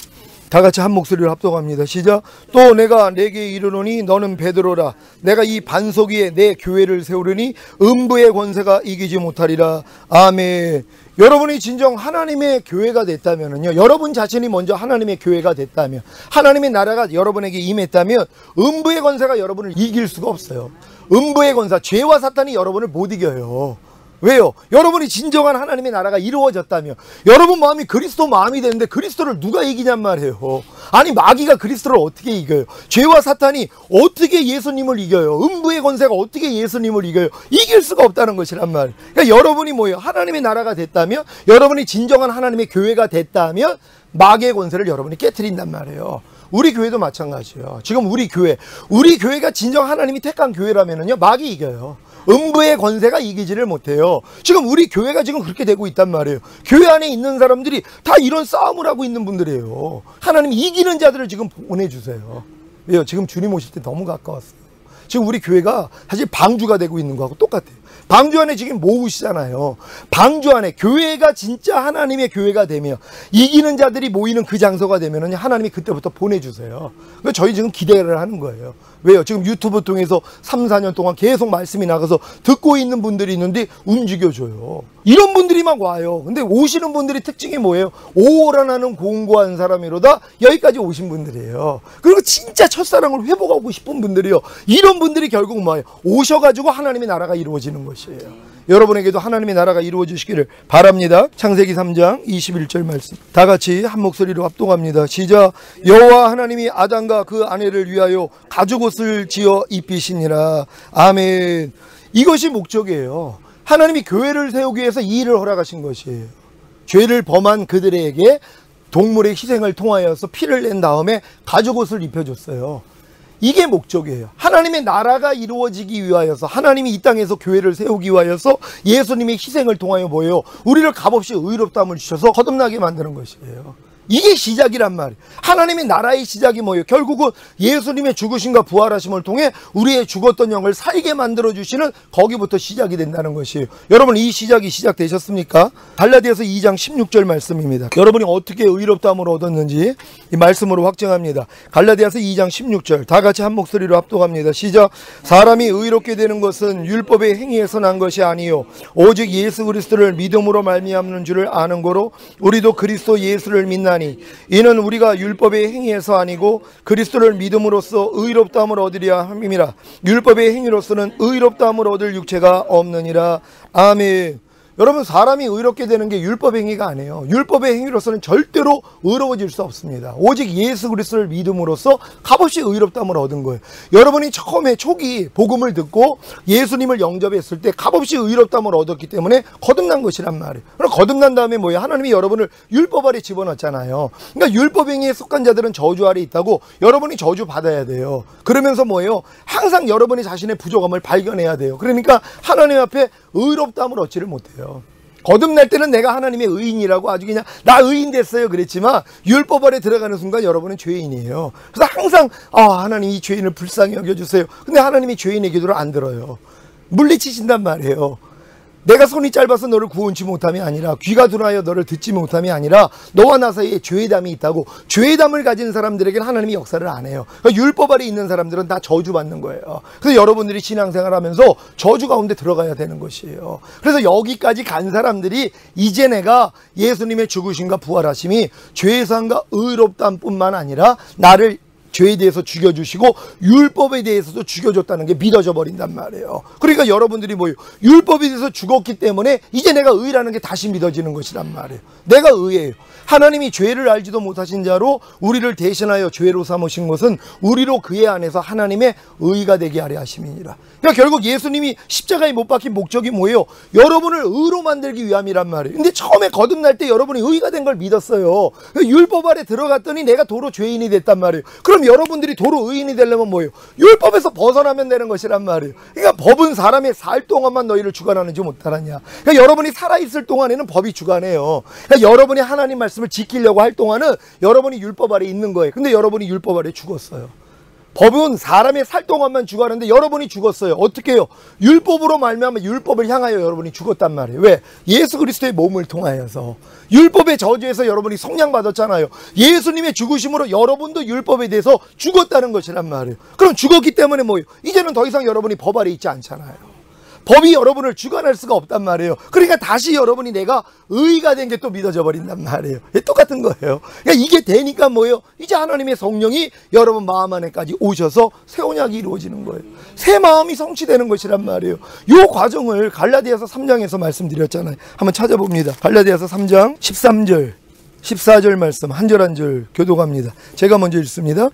다 같이 한 목소리로 합독합니다. 시작. 또 내가 내게 이르노니 너는 베드로라. 내가 이 반석 위에 내 교회를 세우려니 음부의 권세가 이기지 못하리라. 아멘. 여러분이 진정 하나님의 교회가 됐다면요, 여러분 자신이 먼저 하나님의 교회가 됐다면, 하나님의 나라가 여러분에게 임했다면 음부의 권세가 여러분을 이길 수가 없어요. 음부의 권세, 죄와 사탄이 여러분을 못 이겨요. 왜요? 여러분이 진정한 하나님의 나라가 이루어졌다면, 여러분 마음이 그리스도 마음이 되는데 그리스도를 누가 이기냔 말이에요. 아니, 마귀가 그리스도를 어떻게 이겨요? 죄와 사탄이 어떻게 예수님을 이겨요? 음부의 권세가 어떻게 예수님을 이겨요? 이길 수가 없다는 것이란 말이에요. 그러니까 여러분이 뭐예요? 하나님의 나라가 됐다면, 여러분이 진정한 하나님의 교회가 됐다면 마귀의 권세를 여러분이 깨트린단 말이에요. 우리 교회도 마찬가지예요. 지금 우리 교회가 진정 하나님이 택한 교회라면요, 마귀 이겨요. 음부의 권세가 이기지를 못해요. 지금 우리 교회가 지금 그렇게 되고 있단 말이에요. 교회 안에 있는 사람들이 다 이런 싸움을 하고 있는 분들이에요. 하나님이 이기는 자들을 지금 보내주세요. 왜요? 지금 주님 오실 때 너무 가까웠어요. 지금 우리 교회가 사실 방주가 되고 있는 거하고 똑같아요. 방주 안에 지금 모으시잖아요. 방주 안에 교회가 진짜 하나님의 교회가 되며 이기는 자들이 모이는 그 장소가 되면 하나님이 그때부터 보내주세요. 그러니까 저희 지금 기대를 하는 거예요. 왜요? 지금 유튜브 통해서 3, 4년 동안 계속 말씀이 나가서 듣고 있는 분들이 있는데 움직여줘요. 이런 분들이만 와요. 근데 오시는 분들이 특징이 뭐예요? 오라나는 공고한 사람이로다 여기까지 오신 분들이에요. 그리고 진짜 첫사랑을 회복하고 싶은 분들이요. 이런 분들이 결국 뭐예요? 오셔가지고 하나님의 나라가 이루어지는 것이에요. 여러분에게도 하나님의 나라가 이루어지시기를 바랍니다. 창세기 3장 21절 말씀 다 같이 한 목소리로 합동합니다. 시작. 여호와 하나님이 아담과 그 아내를 위하여 가죽옷을 지어 입히시니라. 아멘. 이것이 목적이에요. 하나님이 교회를 세우기 위해서 이 일을 허락하신 것이에요. 죄를 범한 그들에게 동물의 희생을 통하여서 피를 낸 다음에 가죽옷을 입혀줬어요. 이게 목적이에요. 하나님의 나라가 이루어지기 위하여서, 하나님이 이 땅에서 교회를 세우기 위하여서 예수님의 희생을 통하여 뭐예요? 우리를 값없이 의롭다함을 주셔서 거듭나게 만드는 것이에요. 이게 시작이란 말이에요. 하나님의 나라의 시작이 뭐예요? 결국은 예수님의 죽으심과 부활하심을 통해 우리의 죽었던 영을 살게 만들어주시는 거기부터 시작이 된다는 것이에요. 여러분, 이 시작이 시작되셨습니까? 갈라디아서 2장 16절 말씀입니다. 여러분이 어떻게 의롭다함을 얻었는지 이 말씀으로 확증합니다. 갈라디아서 2장 16절 다 같이 한 목소리로 합독합니다. 시작. 사람이 의롭게 되는 것은 율법의 행위에서 난 것이 아니요 오직 예수 그리스도를 믿음으로 말미암는 줄을 아는 거로 우리도 그리스도 예수를 믿나 이는 우리가 율법의 행위에서 아니고 그리스도를 믿음으로써 의롭다함을 얻으려 함이라. 율법의 행위로서는 의롭다함을 얻을 육체가 없느니라. 아멘. 여러분, 사람이 의롭게 되는 게 율법의 행위가 아니에요. 율법의 행위로서는 절대로 의로워질 수 없습니다. 오직 예수 그리스도를 믿음으로써 값없이 의롭다함을 얻은 거예요. 여러분이 처음에 초기 복음을 듣고 예수님을 영접했을 때 값없이 의롭다함을 얻었기 때문에 거듭난 것이란 말이에요. 그럼 거듭난 다음에 뭐예요? 하나님이 여러분을 율법 아래 집어넣었잖아요. 그러니까 율법 행위에 속한 자들은 저주 아래 있다고 여러분이 저주 받아야 돼요. 그러면서 뭐예요? 항상 여러분이 자신의 부족함을 발견해야 돼요. 그러니까 하나님 앞에 의롭다함을 얻지를 못해요. 거듭날 때는 내가 하나님의 의인이라고 아주 그냥 나 의인 됐어요 그랬지만 율법 아래 들어가는 순간 여러분은 죄인이에요. 그래서 항상 하나님 이 죄인을 불쌍히 여겨주세요. 근데 하나님이 죄인의 기도를 안 들어요. 물리치신단 말이에요. 내가 손이 짧아서 너를 구원치 못함이 아니라 귀가 둔하여 너를 듣지 못함이 아니라 너와 나 사이에 죄담이 있다고. 죄담을 가진 사람들에게는 하나님이 역사를 안 해요. 그러니까 율법 아래 있는 사람들은 다 저주받는 거예요. 그래서 여러분들이 신앙생활하면서 저주 가운데 들어가야 되는 것이에요. 그래서 여기까지 간 사람들이 이제 내가 예수님의 죽으심과 부활하심이 죄사함과 의롭다함뿐만 아니라 나를 죄에 대해서 죽여주시고 율법에 대해서도 죽여줬다는 게 믿어져 버린단 말이에요. 그러니까 여러분들이 뭐예요? 율법에 대해서 죽었기 때문에 이제 내가 의라는 게 다시 믿어지는 것이란 말이에요. 내가 의예요. 하나님이 죄를 알지도 못하신 자로 우리를 대신하여 죄로 삼으신 것은 우리로 그의 안에서 하나님의 의가 되게 하려 하심이니라. 그러니까 결국 예수님이 십자가에 못 박힌 목적이 뭐예요? 여러분을 의로 만들기 위함이란 말이에요. 근데 처음에 거듭날 때 여러분이 의가 된 걸 믿었어요. 율법 아래 들어갔더니 내가 도로 죄인이 됐단 말이에요. 그럼 여러분들이 도로 의인이 되려면 뭐예요? 율법에서 벗어나면 되는 것이란 말이에요. 그러니까 법은 사람의 살 동안만 너희를 주관하는지 못하느냐. 그러니까 여러분이 살아있을 동안에는 법이 주관해요. 그러니까 여러분이 하나님 말씀을 지키려고 할 동안은 여러분이 율법 아래 있는 거예요. 근데 여러분이 율법 아래 죽었어요. 법은 사람의 살 동안만 죽었는데 여러분이 죽었어요. 어떻게 해요? 율법으로 말미암아 율법을 향하여 여러분이 죽었단 말이에요. 왜? 예수 그리스도의 몸을 통하여서. 율법의 저주에서 여러분이 속량 받았잖아요. 예수님의 죽으심으로 여러분도 율법에 대해서 죽었다는 것이란 말이에요. 그럼 죽었기 때문에 뭐예요? 이제는 더 이상 여러분이 법 아래 있지 않잖아요. 법이 여러분을 주관할 수가 없단 말이에요. 그러니까 다시 여러분이 내가 의가 된 게 또 믿어져 버린단 말이에요. 똑같은 거예요. 그러니까 이게 되니까 뭐예요? 이제 하나님의 성령이 여러분 마음 안에까지 오셔서 새 언약이 이루어지는 거예요. 새 마음이 성취되는 것이란 말이에요. 이 과정을 갈라디아서 3장에서 말씀드렸잖아요. 한번 찾아봅니다. 갈라디아서 3장 13절 14절 말씀 한 절 한 절 교독합니다. 제가 먼저 읽습니다.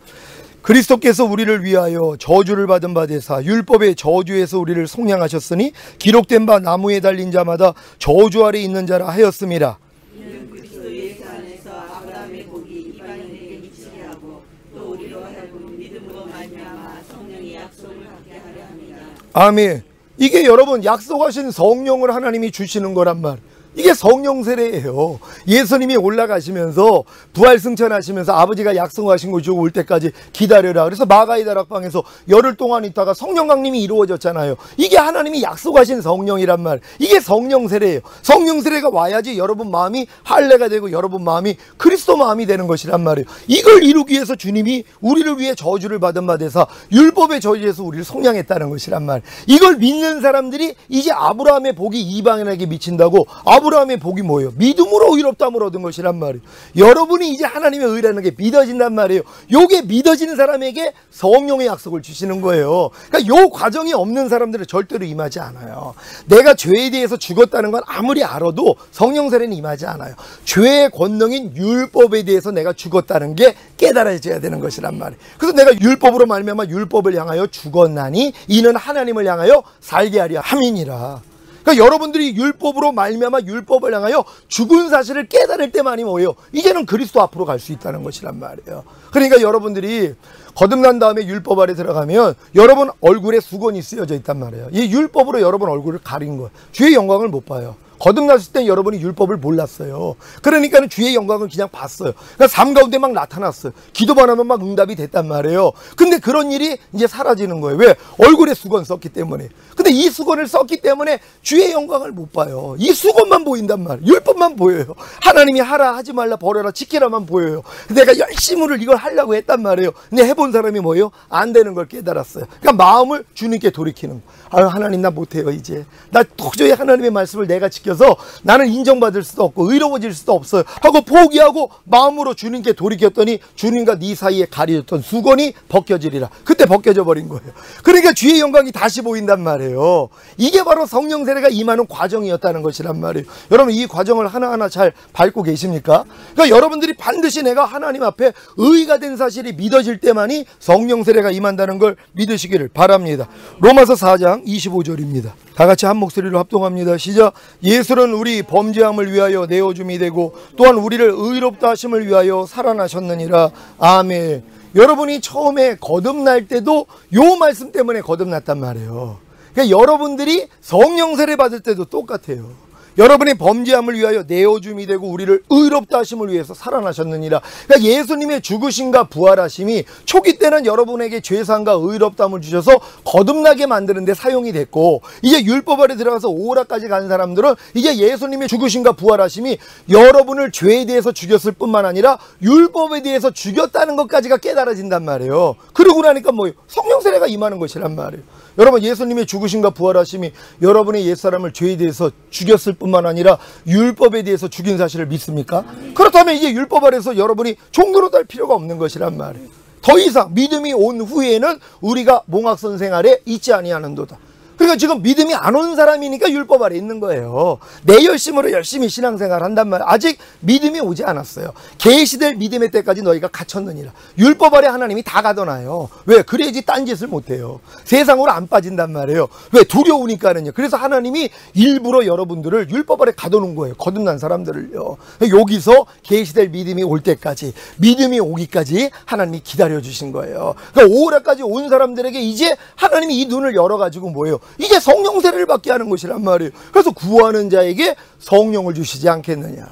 그리스도께서 우리를 위하여 저주를 받은 바 되사 율법의 저주에서 우리를 속량하셨으니 기록된 바 나무에 달린 자마다 저주 아래 있는 자라 하였음이라. 이는 그리스도 예수 안에서 아브라함의 복이 이방인에게 미치게 하고 또 우리로 하여금 믿음으로 말미암아 성령의 약속을 받게 하려 합니다. 아멘. 이게 여러분 약속하신 성령을 하나님이 주시는 거란 말. 이게 성령 세례예요. 예수님이 올라가시면서 부활 승천하시면서 아버지가 약속하신 곳이 올 때까지 기다려라. 그래서 마가의 다락방에서 열흘 동안 있다가 성령 강림이 이루어졌잖아요. 이게 하나님이 약속하신 성령이란 말. 이게 성령 세례예요. 성령 세례가 와야지 여러분 마음이 할례가 되고 여러분 마음이 그리스도 마음이 되는 것이란 말이에요. 이걸 이루기 위해서 주님이 우리를 위해 저주를 받은 바 되사 율법의 저주에서 우리를 속량했다는 것이란 말. 이걸 믿는 사람들이 이제 아브라함의 복이 이방인에게 미친다고. 아브라함의 복이 뭐예요? 믿음으로 의롭다함을 얻은 것이란 말이에요. 여러분이 이제 하나님의 의라는 게 믿어진단 말이에요. 요게 믿어지는 사람에게 성령의 약속을 주시는 거예요. 그러니까 요 과정이 없는 사람들은 절대로 임하지 않아요. 내가 죄에 대해서 죽었다는 건 아무리 알아도 성령 세례는 임하지 않아요. 죄의 권능인 율법에 대해서 내가 죽었다는 게 깨달아져야 되는 것이란 말이에요. 그래서 내가 율법으로 말미암아 율법을 향하여 죽었나니 이는 하나님을 향하여 살게 하려 함이니라. 그러니까 여러분들이 율법으로 말미암아 율법을 향하여 죽은 사실을 깨달을 때만이 뭐예요? 이제는 그리스도 앞으로 갈 수 있다는 것이란 말이에요. 그러니까 여러분들이 거듭난 다음에 율법 아래 들어가면 여러분 얼굴에 수건이 쓰여져 있단 말이에요. 이 율법으로 여러분 얼굴을 가린 거예요. 주의 영광을 못 봐요. 거듭났을 때 여러분이 율법을 몰랐어요. 그러니까는 주의 영광을 그냥 봤어요. 그러니까 삶 가운데 막 나타났어요. 기도만 하면 막 응답이 됐단 말이에요. 근데 그런 일이 이제 사라지는 거예요. 왜? 얼굴에 수건 썼기 때문에. 근데 이 수건을 썼기 때문에 주의 영광을 못 봐요. 이 수건만 보인단 말이에요. 율법만 보여요. 하나님이 하라 하지 말라 버려라 지키라만 보여요. 내가 열심히 이걸 하려고 했단 말이에요. 근데 해본 사람이 뭐예요? 안 되는 걸 깨달았어요. 그러니까 마음을 주님께 돌이키는 거예요. 아유 하나님 나 못해요 이제. 나 도저히 하나님의 말씀을 내가 지켜서 나는 인정받을 수도 없고 의로워질 수도 없어요 하고 포기하고 마음으로 주님께 돌이켰더니 주님과 네 사이에 가려졌던 수건이 벗겨지리라. 그때 벗겨져 버린 거예요. 그러니까 주의 영광이 다시 보인단 말이에요. 이게 바로 성령 세례가 임하는 과정이었다는 것이란 말이에요. 여러분 이 과정을 하나하나 잘 밟고 계십니까? 그러니까 여러분들이 반드시 내가 하나님 앞에 의가 된 사실이 믿어질 때만이 성령 세례가 임한다는 걸 믿으시기를 바랍니다. 로마서 4장 25절입니다. 다 같이 한 목소리로 합동합니다. 시작. 예수는 우리 범죄함을 위하여 내어줌이 되고 또한 우리를 의롭다 하심을 위하여 살아나셨느니라. 아멘. 여러분이 처음에 거듭날 때도 요 말씀 때문에 거듭났단 말이에요. 그러니까 여러분들이 성령 세례 받을 때도 똑같아요. 여러분의 범죄함을 위하여 내어줌이 되고 우리를 의롭다 하심을 위해서 살아나셨느니라. 그러니까 예수님의 죽으심과 부활하심이 초기 때는 여러분에게 죄사함과 의롭다함을 주셔서 거듭나게 만드는 데 사용이 됐고, 이제 율법 아래 들어가서 오라까지 간 사람들은 이제 예수님의 죽으심과 부활하심이 여러분을 죄에 대해서 죽였을 뿐만 아니라 율법에 대해서 죽였다는 것까지가 깨달아진단 말이에요. 그러고 나니까 뭐예요? 성령 세례가 임하는 것이란 말이에요. 여러분 예수님의 죽으심과 부활하심이 여러분의 옛사람을 죄에 대해서 죽였을 뿐만 아니라 율법에 대해서 죽인 사실을 믿습니까? 그렇다면 이제 율법 아래서 여러분이 종로로 달 필요가 없는 것이란 말이에요. 더 이상 믿음이 온 후에는 우리가 몽학선생 아래 있지 아니하는도다. 그러니까 지금 믿음이 안 온 사람이니까 율법 아래 있는 거예요. 내 열심으로 열심히 신앙생활 한단 말이에요. 아직 믿음이 오지 않았어요. 계시될 믿음의 때까지 너희가 갇혔느니라. 율법 아래 하나님이 다 가둬놔요. 왜? 그래야지 딴짓을 못해요. 세상으로 안 빠진단 말이에요. 왜? 두려우니까는요. 그래서 하나님이 일부러 여러분들을 율법 아래 가둬놓은 거예요. 거듭난 사람들을요. 여기서 계시될 믿음이 올 때까지, 믿음이 오기까지 하나님이 기다려주신 거예요. 그러니까 오라까지 온 사람들에게 이제 하나님이 이 눈을 열어가지고 뭐예요? 이제 성령 세례를 받게 하는 것이란 말이에요. 그래서 구하는 자에게 성령을 주시지 않겠느냐.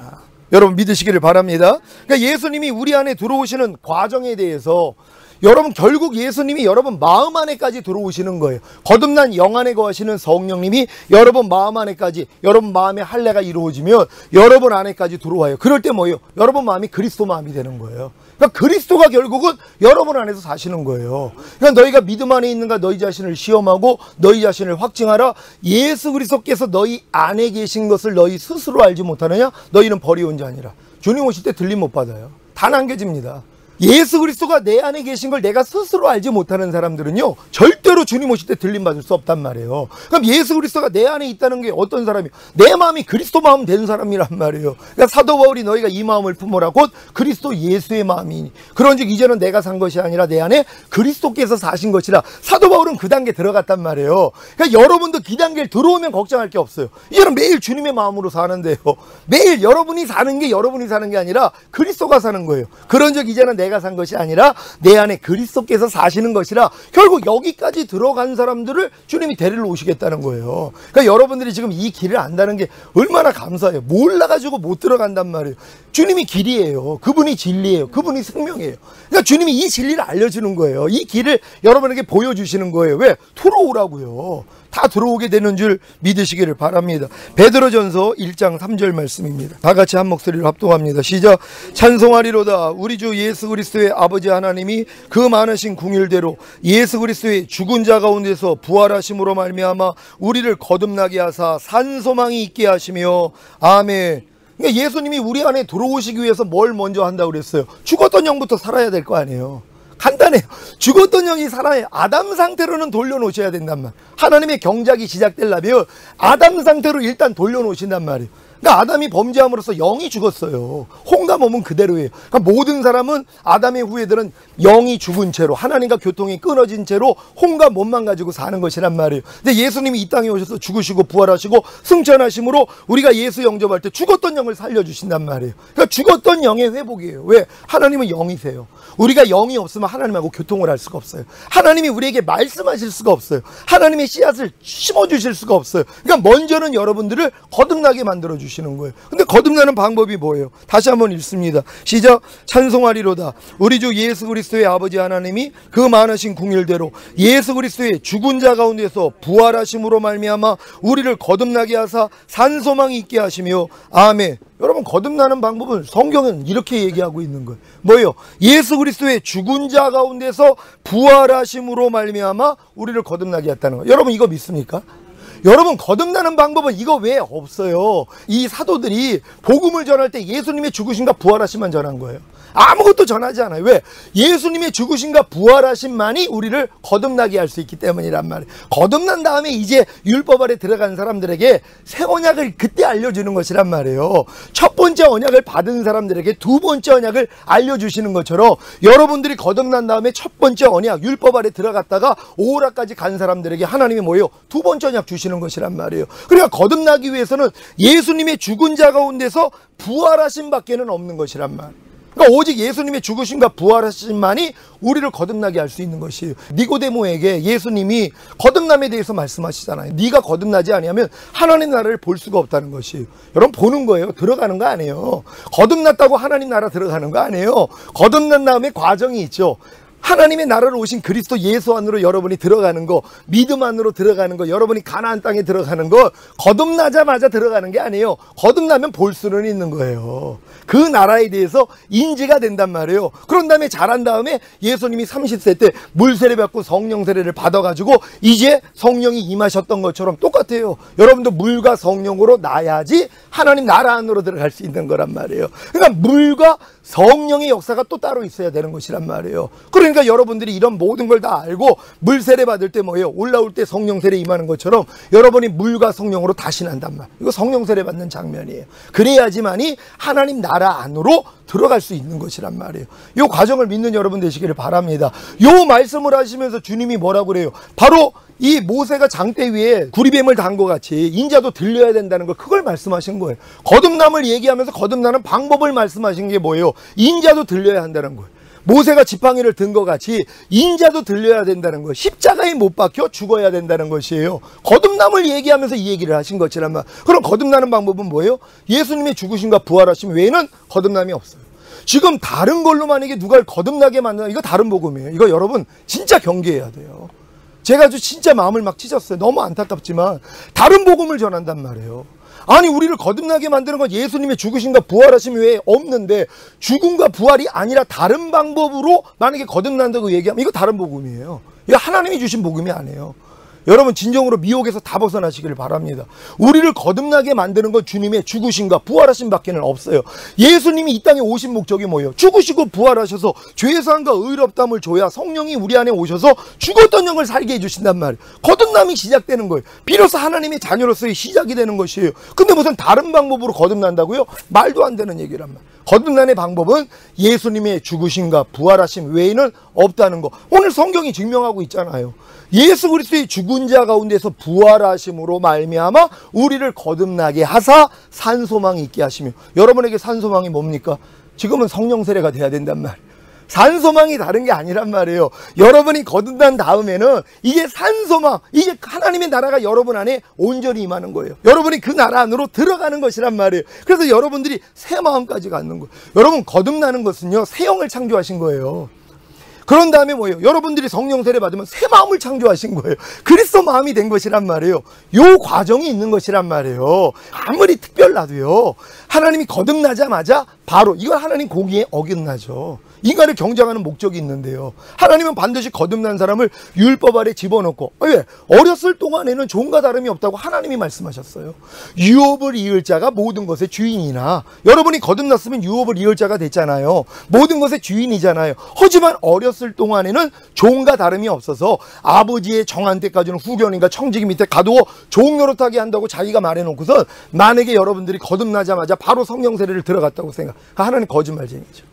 여러분 믿으시기를 바랍니다. 그러니까 예수님이 우리 안에 들어오시는 과정에 대해서 여러분 결국 예수님이 여러분 마음 안에까지 들어오시는 거예요. 거듭난 영 안에 거하시는 성령님이 여러분 마음 안에까지, 여러분 마음의 할례가 이루어지면 여러분 안에까지 들어와요. 그럴 때 뭐예요? 여러분 마음이 그리스도 마음이 되는 거예요. 그러니까 그리스도가 결국은 여러분 안에서 사시는 거예요. 그러니까 너희가 믿음 안에 있는가 너희 자신을 시험하고 너희 자신을 확증하라. 예수 그리스도께서 너희 안에 계신 것을 너희 스스로 알지 못하느냐? 너희는 버리온 자니라. 주님 오실 때 들림 못 받아요. 다 남겨집니다. 예수 그리스도가 내 안에 계신 걸 내가 스스로 알지 못하는 사람들은요 절대로 주님 오실 때 들림 받을 수 없단 말이에요. 그럼 예수 그리스도가 내 안에 있다는 게 어떤 사람이에요? 내 마음이 그리스도 마음 된 사람이란 말이에요. 그러니까 사도 바울이 너희가 이 마음을 품어라 곧 그리스도 예수의 마음이니 그런즉 이제는 내가 산 것이 아니라 내 안에 그리스도께서 사신 것이라. 사도 바울은 그 단계 들어갔단 말이에요. 그러니까 여러분도 그 단계를 들어오면 걱정할 게 없어요. 이제는 매일 주님의 마음으로 사는데요. 매일 여러분이 사는 게 아니라 그리스도가 사는 거예요. 그런즉 이제는 내가 내가 산 것이 아니라 내 안에 그리스도께서 사시는 것이라. 결국 여기까지 들어간 사람들을 주님이 데리러 오시겠다는 거예요. 그러니까 여러분들이 지금 이 길을 안다는 게 얼마나 감사해요. 몰라가지고 못 들어간단 말이에요. 주님이 길이에요. 그분이 진리예요. 그분이 생명이에요. 그러니까 주님이 이 진리를 알려주는 거예요. 이 길을 여러분에게 보여주시는 거예요. 왜? 들어오라고요. 다 들어오게 되는 줄 믿으시기를 바랍니다. 베드로전서 1장 3절 말씀입니다. 다 같이 한 목소리로 합동합니다. 시작. 찬송하리로다. 우리 주 예수 그리스도의 아버지 하나님이 그 많으신 궁율대로 예수 그리스도의 죽은 자 가운데서 부활하심으로 말미암아 우리를 거듭나게 하사 산 소망이 있게 하시며. 아멘. 그러니까 예수님이 우리 안에 들어오시기 위해서 뭘 먼저 한다고 그랬어요? 죽었던 영부터 살아야 될 거 아니에요. 간단해요. 죽었던 영이 살아야 아담 상태로는 돌려놓으셔야 된단 말이에요. 하나님의 경작이 시작되려면 아담 상태로 일단 돌려놓으신단 말이에요. 그러니까 아담이 범죄함으로써 영이 죽었어요. 혼과 몸은 그대로예요. 그러니까 모든 사람은 아담의 후예들은 영이 죽은 채로 하나님과 교통이 끊어진 채로 혼과 몸만 가지고 사는 것이란 말이에요. 근데 예수님이 이 땅에 오셔서 죽으시고 부활하시고 승천하심으로 우리가 예수 영접할 때 죽었던 영을 살려주신단 말이에요. 그러니까 죽었던 영의 회복이에요. 왜? 하나님은 영이세요. 우리가 영이 없으면 하나님하고 교통을 할 수가 없어요. 하나님이 우리에게 말씀하실 수가 없어요. 하나님의 씨앗을 심어주실 수가 없어요. 그러니까 먼저는 여러분들을 거듭나게 만들어주시는 거예요. 근데 거듭나는 방법이 뭐예요? 다시 한번 읽습니다. 시작. 찬송하리로다. 우리 주 예수 그리스도의 아버지 하나님이 그 많으신 궁율대로 예수 그리스도의 죽은 자 가운데서 부활하심으로 말미암아 우리를 거듭나게 하사 산 소망이 있게 하시며. 아멘. 여러분, 거듭나는 방법은 성경은 이렇게 얘기하고 있는 거예요. 뭐예요? 예수 그리스도의 죽은 자 가운데서 부활하심으로 말미암아 우리를 거듭나게 했다는 거예요. 여러분, 이거 믿습니까? 여러분, 거듭나는 방법은 이거 외에 없어요. 이 사도들이 복음을 전할 때 예수님의 죽으심과 부활하심만 전한 거예요. 아무것도 전하지 않아요. 왜? 예수님의 죽으심과 부활하심만이 우리를 거듭나게 할 수 있기 때문이란 말이에요. 거듭난 다음에 이제 율법 아래 들어간 사람들에게 새 언약을 그때 알려주는 것이란 말이에요. 첫 번째 언약을 받은 사람들에게 두 번째 언약을 알려주시는 것처럼 여러분들이 거듭난 다음에 첫 번째 언약 율법 아래 들어갔다가 오라까지 간 사람들에게 하나님이 뭐예요? 두 번째 언약 주시는 것이란 말이에요. 그러니까 거듭나기 위해서는 예수님의 죽은 자 가운데서 부활하심 밖에는 없는 것이란 말이에요. 그러니까 오직 예수님의 죽으심과 부활하심만이 우리를 거듭나게 할 수 있는 것이에요. 니고데모에게 예수님이 거듭남에 대해서 말씀하시잖아요. 네가 거듭나지 아니하면 하나님 나라를 볼 수가 없다는 것이에요. 여러분, 보는 거예요. 들어가는 거 아니에요. 거듭났다고 하나님 나라 들어가는 거 아니에요. 거듭난 다음에 과정이 있죠. 하나님의 나라로 오신 그리스도 예수 안으로 여러분이 들어가는 거, 믿음 안으로 들어가는 거, 여러분이 가나안 땅에 들어가는 거 거듭나자마자 들어가는 게 아니에요. 거듭나면 볼 수는 있는 거예요. 그 나라에 대해서 인지가 된단 말이에요. 그런 다음에 자란 다음에 예수님이 30세 때 물세례 받고 성령 세례를 받아가지고 이제 성령이 임하셨던 것처럼 똑같아요. 여러분도 물과 성령으로 나야지 하나님 나라 안으로 들어갈 수 있는 거란 말이에요. 그러니까 물과 성령의 역사가 또 따로 있어야 되는 것이란 말이에요. 그러니까 여러분들이 이런 모든 걸 다 알고 물세례 받을 때 뭐예요? 올라올 때 성령 세례 임하는 것처럼 여러분이 물과 성령으로 다시 난단 말이에요. 이거 성령 세례 받는 장면이에요. 그래야지만이 하나님 나라 안으로 들어갈 수 있는 것이란 말이에요. 이 과정을 믿는 여러분 되시기를 바랍니다. 이 말씀을 하시면서 주님이 뭐라고 그래요? 바로 이 모세가 장대 위에 구리뱀을 단 것 같이 인자도 들려야 된다는 걸, 그걸 말씀하신 거예요. 거듭남을 얘기하면서 거듭나는 방법을 말씀하신 게 뭐예요? 인자도 들려야 한다는 거예요. 모세가 지팡이를 든 것 같이 인자도 들려야 된다는 거예요. 십자가에 못 박혀 죽어야 된다는 것이에요. 거듭남을 얘기하면서 이 얘기를 하신 것이란 말. 그럼 거듭나는 방법은 뭐예요? 예수님의 죽으심과 부활하심 외에는 거듭남이 없어요. 지금 다른 걸로 만약에 누가 거듭나게 만드는, 이거 다른 복음이에요. 이거 여러분 진짜 경계해야 돼요. 제가 아주 진짜 마음을 막 찢었어요. 너무 안타깝지만 다른 복음을 전한단 말이에요. 아니, 우리를 거듭나게 만드는 건 예수님의 죽으심과 부활하심 외에 없는데 죽음과 부활이 아니라 다른 방법으로 만약에 거듭난다고 얘기하면 이거 다른 복음이에요. 이거 하나님이 주신 복음이 아니에요. 여러분, 진정으로 미혹에서 다 벗어나시기를 바랍니다. 우리를 거듭나게 만드는 건 주님의 죽으심과 부활하심 밖에는 없어요. 예수님이 이 땅에 오신 목적이 뭐예요? 죽으시고 부활하셔서 죄사함과 의롭다함을 줘야 성령이 우리 안에 오셔서 죽었던 영을 살게 해주신단 말이에요. 거듭남이 시작되는 거예요. 비로소 하나님의 자녀로서의 시작이 되는 것이에요. 근데 무슨 다른 방법으로 거듭난다고요? 말도 안 되는 얘기란 말이에요. 거듭남의 방법은 예수님의 죽으심과 부활하심 외에는 없다는 거. 오늘 성경이 증명하고 있잖아요. 예수 그리스도의 죽은 자 가운데서 부활하심으로 말미암아 우리를 거듭나게 하사 산 소망이 있게 하시며. 여러분에게 산 소망이 뭡니까? 지금은 성령 세례가 돼야 된단 말이에요. 산소망이 다른 게 아니란 말이에요. 여러분이 거듭난 다음에는 이게 산소망, 이게 하나님의 나라가 여러분 안에 온전히 임하는 거예요. 여러분이 그 나라 안으로 들어가는 것이란 말이에요. 그래서 여러분들이 새 마음까지 갖는 거예요. 여러분 거듭나는 것은요, 새 영을 창조하신 거예요. 그런 다음에 뭐예요? 여러분들이 성령 세례 받으면 새 마음을 창조하신 거예요. 그리스도 마음이 된 것이란 말이에요. 요 과정이 있는 것이란 말이에요. 아무리 특별나도요, 하나님이 거듭나자마자 바로 이건 하나님 공의에 어긋나죠. 인간을 경작하는 목적이 있는데요, 하나님은 반드시 거듭난 사람을 율법 아래 집어넣고, 왜? 어렸을 동안에는 종과 다름이 없다고 하나님이 말씀하셨어요. 유업을 이을 자가 모든 것의 주인이나, 여러분이 거듭났으면 유업을 이을 자가 됐잖아요. 모든 것의 주인이잖아요. 하지만 어렸을 동안에는 종과 다름이 없어서 아버지의 정한 때까지는 후견인과 청지기 밑에 가두어 종 노릇하게 한다고 자기가 말해놓고선, 만약에 여러분들이 거듭나자마자 바로 성령 세례를 들어갔다고 생각, 하나님 거짓말쟁이죠.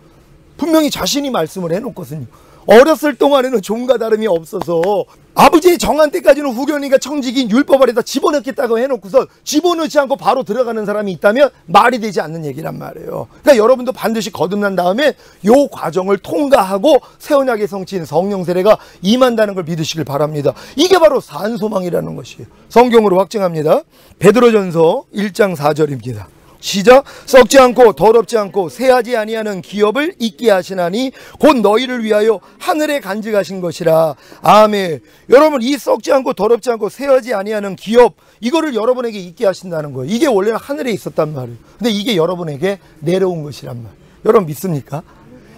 분명히 자신이 말씀을 해놓거든요. 어렸을 동안에는 종과 다름이 없어서 아버지의 정한 때까지는 후견인과 청지기인 율법 아래다 집어넣겠다고 해놓고서 집어넣지 않고 바로 들어가는 사람이 있다면 말이 되지 않는 얘기란 말이에요. 그러니까 여러분도 반드시 거듭난 다음에 요 과정을 통과하고 새 언약의 성취인 성령 세례가 임한다는 걸 믿으시길 바랍니다. 이게 바로 산소망이라는 것이에요. 성경으로 확증합니다. 베드로전서 1장 4절입니다. 시작. 썩지 않고 더럽지 않고 새하지 아니하는 기업을 잊게 하시나니 곧 너희를 위하여 하늘에 간직하신 것이라. 아멘. 여러분, 이 썩지 않고 더럽지 않고 새하지 아니하는 기업, 이거를 여러분에게 잊게 하신다는 거예요. 이게 원래는 하늘에 있었단 말이에요. 근데 이게 여러분에게 내려온 것이란 말이에요. 여러분 믿습니까?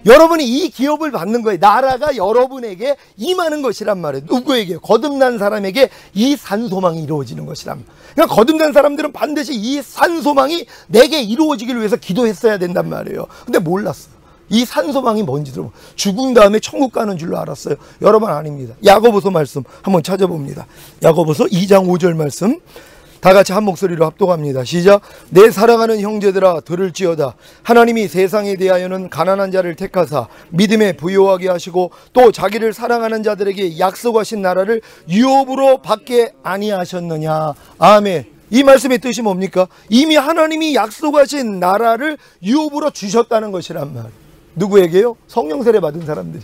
여러분이 이 기업을 받는 거예요. 나라가 여러분에게 임하는 것이란 말이에요. 누구에게? 거듭난 사람에게 이 산소망이 이루어지는 것이란 말이에요. 그러니까 거듭난 사람들은 반드시 이 산소망이 내게 이루어지기를 위해서 기도했어야 된단 말이에요. 근데 몰랐어요. 이 산소망이 뭔지도 죽은 다음에 천국 가는 줄로 알았어요. 여러분 아닙니다. 야고보서 말씀 한번 찾아봅니다. 야고보서 2장 5절 말씀 다 같이 한 목소리로 합독합니다. 시작. 내 사랑하는 형제들아 들을지어다. 하나님이 세상에 대하여는 가난한 자를 택하사 믿음에 부요하게 하시고 또 자기를 사랑하는 자들에게 약속하신 나라를 유업으로 받게 아니하셨느냐. 아멘. 이 말씀의 뜻이 뭡니까? 이미 하나님이 약속하신 나라를 유업으로 주셨다는 것이란 말이에요. 누구에게요? 성령 세례 받은 사람들이.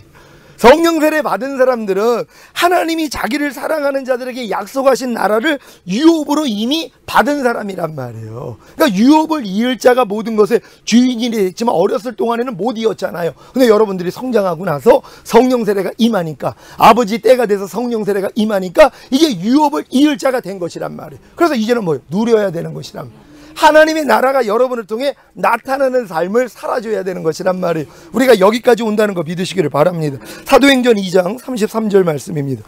성령 세례 받은 사람들은 하나님이 자기를 사랑하는 자들에게 약속하신 나라를 유업으로 이미 받은 사람이란 말이에요. 그러니까 유업을 이을 자가 모든 것의 주인이 됐지만 어렸을 동안에는 못 이었잖아요. 근데 여러분들이 성장하고 나서 성령 세례가 임하니까, 아버지 때가 돼서 성령 세례가 임하니까 이게 유업을 이을 자가 된 것이란 말이에요. 그래서 이제는 뭐예요? 누려야 되는 것이란 말이에요. 하나님의 나라가 여러분을 통해 나타나는 삶을 살아줘야 되는 것이란 말이에요. 우리가 여기까지 온다는 거 믿으시기를 바랍니다. 사도행전 2장 33절 말씀입니다.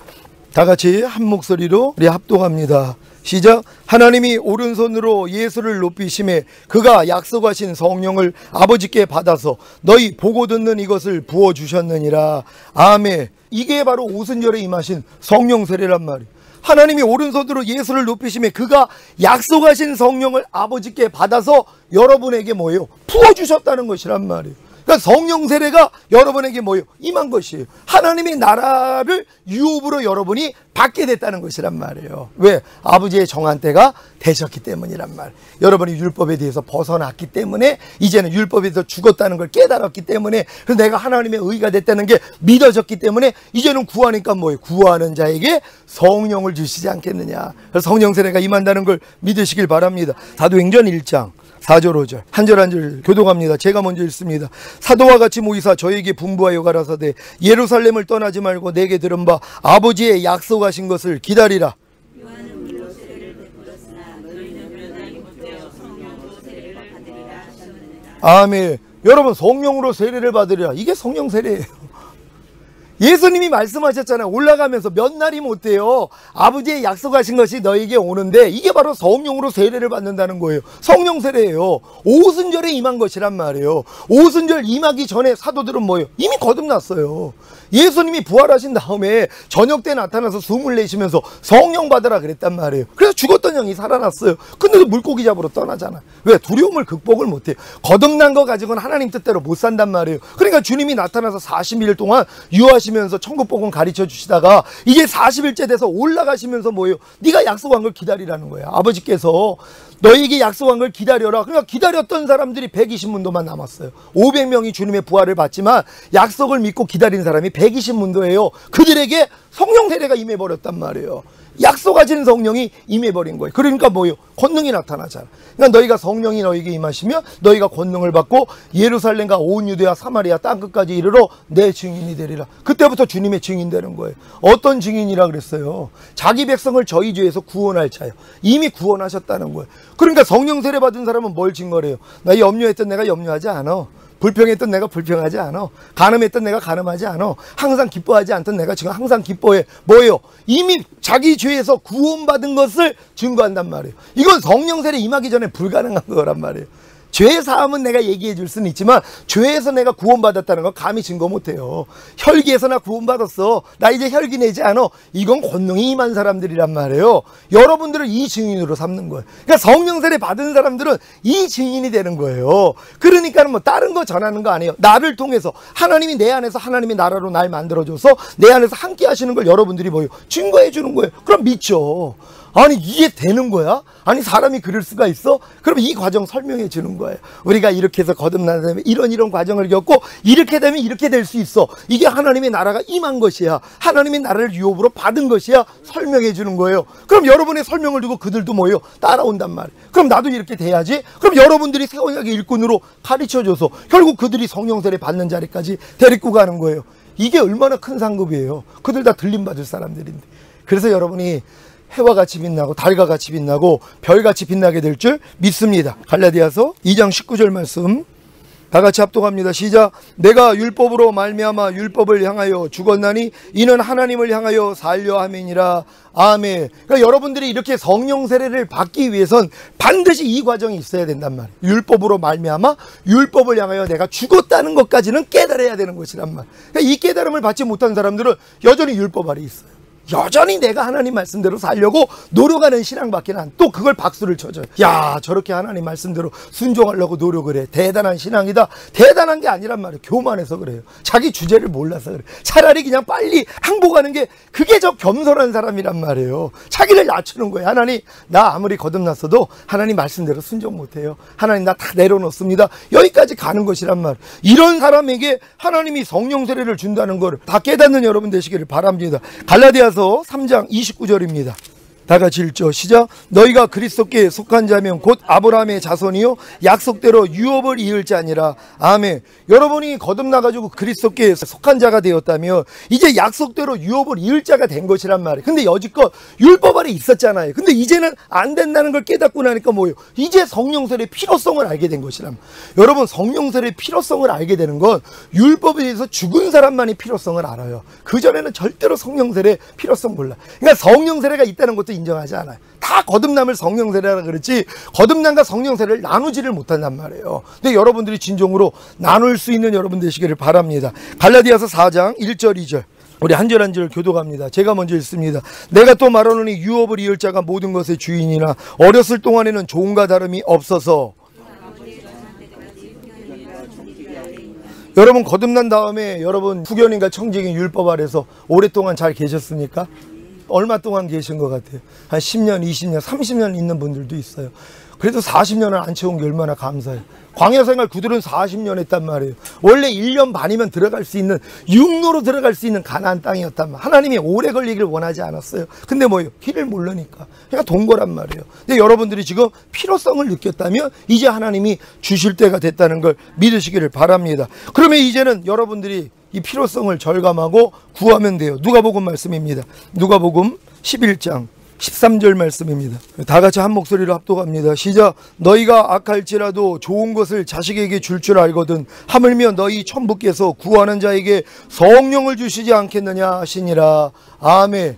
다 같이 한 목소리로 우리 합독합니다. 시작. 하나님이 오른손으로 예수를 높이심에 그가 약속하신 성령을 아버지께 받아서 너희 보고 듣는 이것을 부어주셨느니라. 아멘. 이게 바로 오순절에 임하신 성령 세례란 말이에요. 하나님이 오른손으로 예수를 높이심에 그가 약속하신 성령을 아버지께 받아서 여러분에게 뭐예요? 부어주셨다는 것이란 말이에요. 그러니까 성령 세례가 여러분에게 뭐예요? 임한 것이에요. 하나님의 나라를 유업으로 여러분이 받게 됐다는 것이란 말이에요. 왜? 아버지의 정한 때가 되셨기 때문이란 말. 여러분이 율법에 대해서 벗어났기 때문에, 이제는 율법에서 죽었다는 걸 깨달았기 때문에, 그래서 내가 하나님의 의가 됐다는 게 믿어졌기 때문에 이제는 구하니까 뭐예요? 구하는 자에게 성령을 주시지 않겠느냐. 그래서 성령 세례가 임한다는 걸 믿으시길 바랍니다. 사도행전 1장 4절 5절 한 절 한 절 교독합니다. 제가 먼저 읽습니다. 사도와 같이 모이사 저에게 분부하여 가라사대 예루살렘을 떠나지 말고 내게 들은 바 아버지의 약속하신 것을 기다리라. 요한은 물로 세례를 베풀었으나 너희는 변화이 못되어 성령으로 세례를 받으리라 하셨느니라. 아멘. 여러분, 성령으로 세례를 받으리라. 이게 성령 세례예요. 예수님이 말씀하셨잖아요. 올라가면서 몇 날이 못 돼요. 아버지의 약속하신 것이 너에게 오는데, 이게 바로 성령으로 세례를 받는다는 거예요. 성령 세례예요. 오순절에 임한 것이란 말이에요. 오순절 임하기 전에 사도들은 뭐예요? 이미 거듭났어요. 예수님이 부활하신 다음에 저녁 때 나타나서 숨을 내쉬면서 성령 받으라 그랬단 말이에요. 그래서 죽었던 영이 살아났어요. 근데도 물고기 잡으러 떠나잖아. 왜? 두려움을 극복을 못해요. 거듭난 거 가지고는 하나님 뜻대로 못 산단 말이에요. 그러니까 주님이 나타나서 40일 동안 유하시면서 천국복음 가르쳐 주시다가 이제 40일째 돼서 올라가시면서 뭐예요? 네가 약속한 걸 기다리라는 거예요. 아버지께서 너희에게 약속한 걸 기다려라. 그러니까 기다렸던 사람들이 120문도만 남았어요. 500명이 주님의 부활을 받지만 약속을 믿고 기다린 사람이 120문도예요. 그들에게 성령 세례가 임해버렸단 말이에요. 약속하신 성령이 임해버린 거예요. 그러니까 뭐예요? 권능이 나타나잖아. 그러니까 너희가 성령이 너희에게 임하시면 너희가 권능을 받고 예루살렘과 온 유대와 사마리아 땅끝까지 이르러 내 증인이 되리라. 그때부터 주님의 증인 되는 거예요. 어떤 증인이라 그랬어요? 자기 백성을 저희 죄에서 구원할 자예요. 이미 구원하셨다는 거예요. 그러니까 성령 세례 받은 사람은 뭘 증거해요? 나 염려했던 내가 염려하지 않아. 불평했던 내가 불평하지 않아. 간음했던 내가 간음하지 않아. 항상 기뻐하지 않던 내가 지금 항상 기뻐해. 뭐예요? 이미 자기 죄에서 구원받은 것을 증거한단 말이에요. 이건 성령 세례 임하기 전에 불가능한 거란 말이에요. 죄 사함은 내가 얘기해 줄 수는 있지만 죄에서 내가 구원받았다는 건 감히 증거 못해요. 혈기에서 나 구원받았어. 나 이제 혈기 내지 않아. 이건 권능이 임한 사람들이란 말이에요. 여러분들을 이 증인으로 삼는 거예요. 그러니까 성령 세례 받은 사람들은 이 증인이 되는 거예요. 그러니까 뭐 다른 거 전하는 거 아니에요. 나를 통해서 하나님이 내 안에서 하나님의 나라로 날 만들어줘서 내 안에서 함께 하시는 걸 여러분들이 뭐예요? 증거해 주는 거예요. 그럼 믿죠. 아니 이게 되는 거야? 아니 사람이 그럴 수가 있어? 그럼 이 과정 설명해 주는 거예요. 우리가 이렇게 해서 거듭나는 다음에 이런 과정을 겪고 이렇게 되면 이렇게 될 수 있어. 이게 하나님의 나라가 임한 것이야. 하나님의 나라를 유업으로 받은 것이야. 설명해 주는 거예요. 그럼 여러분의 설명을 두고 그들도 뭐예요? 따라온단 말이에요. 그럼 나도 이렇게 돼야지. 그럼 여러분들이 새 언약의 일꾼으로 가르쳐줘서 결국 그들이 성령 세례 받는 자리까지 데리고 가는 거예요. 이게 얼마나 큰 상급이에요. 그들 다 들림받을 사람들인데. 그래서 여러분이 해와 같이 빛나고 달과 같이 빛나고 별같이 빛나게 될 줄 믿습니다. 갈라디아서 2장 19절 말씀 다 같이 합독합니다. 시작. 내가 율법으로 말미암아 율법을 향하여 죽었나니 이는 하나님을 향하여 살려 함이니라. 아멘. 그러니까 여러분들이 이렇게 성령 세례를 받기 위해선 반드시 이 과정이 있어야 된단 말이에요. 율법으로 말미암아 율법을 향하여 내가 죽었다는 것까지는 깨달아야 되는 것이란 말이에요. 그러니까 이 깨달음을 받지 못한 사람들은 여전히 율법 아래 있어요. 여전히 내가 하나님 말씀대로 살려고 노력하는 신앙밖에 안. 또 그걸 박수를 쳐줘요. 야 저렇게 하나님 말씀대로 순종하려고 노력을 해. 대단한 신앙이다. 대단한 게 아니란 말이에요. 교만해서 그래요. 자기 주제를 몰라서 그래요. 차라리 그냥 빨리 항복하는 게 그게 저 겸손한 사람이란 말이에요. 자기를 낮추는 거예요. 하나님 나 아무리 거듭났어도 하나님 말씀대로 순종 못해요. 하나님 나 다 내려놓습니다. 여기까지 가는 것이란 말이에요. 이런 사람에게 하나님이 성령 세례를 준다는 걸 다 깨닫는 여러분 되시기를 바랍니다. 갈라디아서 3장 29절입니다. 다 같이 읽죠. 시작. 너희가 그리스도께 속한 자면 곧 아브라함의 자손이요 약속대로 유업을 이을 자니라. 아멘. 여러분이 거듭나가지고 그리스도께 속한 자가 되었다면 이제 약속대로 유업을 이을 자가 된 것이란 말이에요. 근데 여지껏 율법 아래 있었잖아요. 근데 이제는 안 된다는 걸 깨닫고 나니까 뭐예요? 이제 성령세례의 필요성을 알게 된 것이란 말이에요. 여러분 성령세례의 필요성을 알게 되는 건 율법에 의해서 죽은 사람만이 필요성을 알아요. 그전에는 절대로 성령세례의 필요성 몰라. 그러니까 성령세례가 있다는 것도 인정하지 않아요. 다 거듭남을 성령세례라 그렇지 거듭남과 성령세례를 나누지를 못한단 말이에요. 근데 여러분들이 진정으로 나눌 수 있는 여러분 되시기를 바랍니다. 갈라디아서 4장 1절 2절 우리 한 절 한 절 교독합니다. 제가 먼저 읽습니다. 내가 또 말하노니 유업을 이을 자가 모든 것의 주인이나 어렸을 동안에는 종과 다름이 없어서. 여러분 거듭난 다음에 여러분 후견인과 청지기 율법 아래서 오랫동안 잘 계셨습니까? 얼마 동안 계신 것 같아요? 한 10년, 20년, 30년 있는 분들도 있어요. 그래도 40년을 안 채운 게 얼마나 감사해요. 광야생활 그들은 40년 했단 말이에요. 원래 1년 반이면 들어갈 수 있는 육로로 들어갈 수 있는 가나안 땅이었단 말이에요. 하나님이 오래 걸리길 원하지 않았어요. 근데 뭐예요? 길을 모르니까. 그러니까 동거란 말이에요. 근데 여러분들이 지금 필요성을 느꼈다면 이제 하나님이 주실 때가 됐다는 걸 믿으시기를 바랍니다. 그러면 이제는 여러분들이 이 필요성을 절감하고 구하면 돼요. 누가복음 말씀입니다. 누가복음 11장 13절 말씀입니다. 다 같이 한 목소리로 합독합니다. 시작. 너희가 악할지라도 좋은 것을 자식에게 줄 알거든 하물며 너희 천부께서 구하는 자에게 성령을 주시지 않겠느냐 하시니라. 아멘.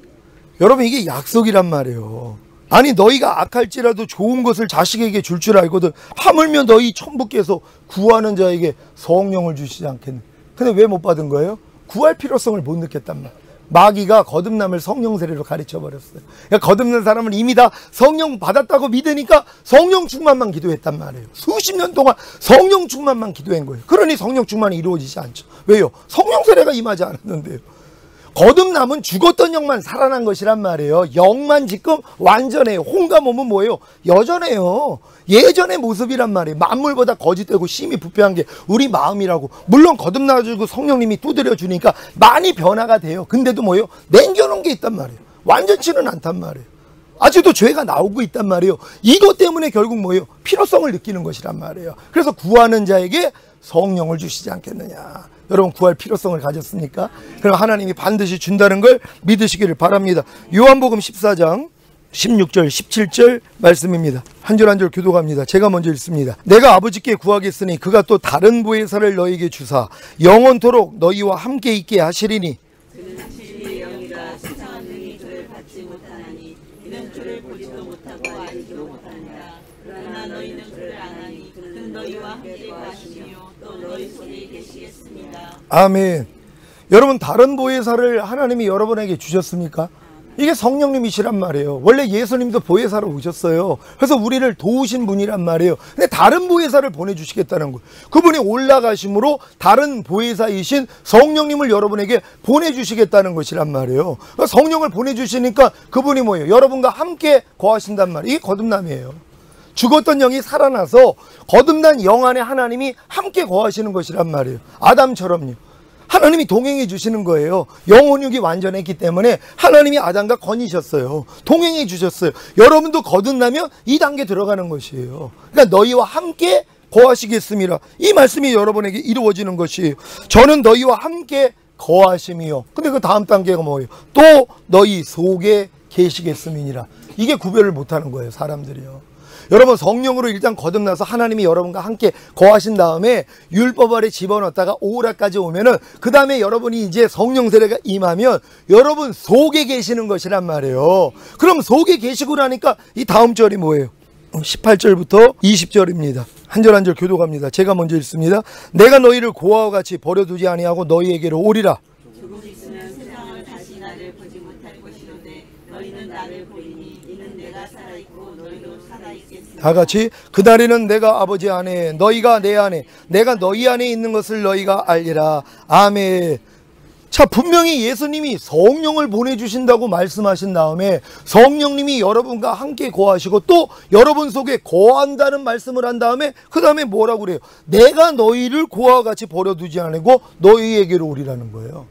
여러분 이게 약속이란 말이에요. 아니 너희가 악할지라도 좋은 것을 자식에게 줄 알거든 하물며 너희 천부께서 구하는 자에게 성령을 주시지 않겠느냐. 근데 왜 못 받은 거예요? 구할 필요성을 못 느꼈단 말이에요. 마귀가 거듭남을 성령 세례로 가르쳐버렸어요. 그러니까 거듭난 사람은 이미 다 성령 받았다고 믿으니까 성령 충만만 기도했단 말이에요. 수십 년 동안 성령 충만만 기도한 거예요. 그러니 성령 충만이 이루어지지 않죠. 왜요? 성령 세례가 임하지 않았는데요. 거듭남은 죽었던 영만 살아난 것이란 말이에요. 영만 지금 완전해요. 혼과 몸은 뭐예요? 여전해요. 예전의 모습이란 말이에요. 만물보다 거짓되고 심히 부패한 게 우리 마음이라고. 물론 거듭나가지고 성령님이 두드려 주니까 많이 변화가 돼요. 근데도 뭐예요? 남겨놓은 게 있단 말이에요. 완전치는 않단 말이에요. 아직도 죄가 나오고 있단 말이에요. 이것 때문에 결국 뭐예요? 필요성을 느끼는 것이란 말이에요. 그래서 구하는 자에게 성령을 주시지 않겠느냐. 여러분 구할 필요성을 가졌습니까? 그럼 하나님이 반드시 준다는 걸 믿으시기를 바랍니다. 요한복음 14장 16절 17절 말씀입니다. 한 절 한 절 교독합니다. 제가 먼저 읽습니다. 내가 아버지께 구하겠으니 그가 또 다른 보혜사를 너희에게 주사 영원토록 너희와 함께 있게 하시리니 그는 진리의 영이라 세상은 능히 그를 받지 못하나니 이는 그를 보지도 못하고 알지도 못하니라. 그러나 너희는 그를 아나니 그는 너희와 함께 거하시며 또 너희 속에 계시겠습니다. 아멘. 여러분 다른 보혜사를 하나님이 여러분에게 주셨습니까? 이게 성령님이시란 말이에요. 원래 예수님도 보혜사로 오셨어요. 그래서 우리를 도우신 분이란 말이에요. 근데 다른 보혜사를 보내주시겠다는 거예요. 그분이 올라가심으로 다른 보혜사이신 성령님을 여러분에게 보내주시겠다는 것이란 말이에요. 그러니까 성령을 보내주시니까 그분이 뭐예요? 여러분과 함께 거하신단 말이에요. 이게 거듭남이에요. 죽었던 영이 살아나서 거듭난 영 안에 하나님이 함께 거하시는 것이란 말이에요. 아담처럼요. 하나님이 동행해 주시는 거예요. 영혼육이 완전했기 때문에 하나님이 아담과 건이셨어요. 동행해 주셨어요. 여러분도 거듭나면 이 단계 들어가는 것이에요. 그러니까 너희와 함께 거하시겠습니다. 이 말씀이 여러분에게 이루어지는 것이에요. 저는 너희와 함께 거하심이요. 근데 그 다음 단계가 뭐예요? 또 너희 속에 계시겠음이니라. 이게 구별을 못하는 거예요, 사람들이요. 여러분 성령으로 일단 거듭나서 하나님이 여러분과 함께 거하신 다음에 율법 아래 집어넣었다가 오라까지 오면은 그 다음에 여러분이 이제 성령 세례가 임하면 여러분 속에 계시는 것이란 말이에요. 그럼 속에 계시고 나니까 이 다음 절이 뭐예요? 18절부터 20절입니다. 한 절 한 절 교독합니다. 제가 먼저 읽습니다. 내가 너희를 고아와 같이 버려두지 아니하고 너희에게로 오리라. 조금 있으면 세상을 다시 나를 보지 못할 것이로되 너희는 나를 보리니 이는 내가 살아있고 너희도 살아있겠으니 다 같이 그날에는 내가 아버지 안에 너희가 내 안에 내가 너희 안에 있는 것을 너희가 알리라. 아멘. 자, 분명히 예수님이 성령을 보내주신다고 말씀하신 다음에 성령님이 여러분과 함께 거하시고 또 여러분 속에 거한다는 말씀을 한 다음에 그 다음에 뭐라고 그래요? 내가 너희를 고아와 같이 버려두지 않고 너희에게로 오리라는 거예요.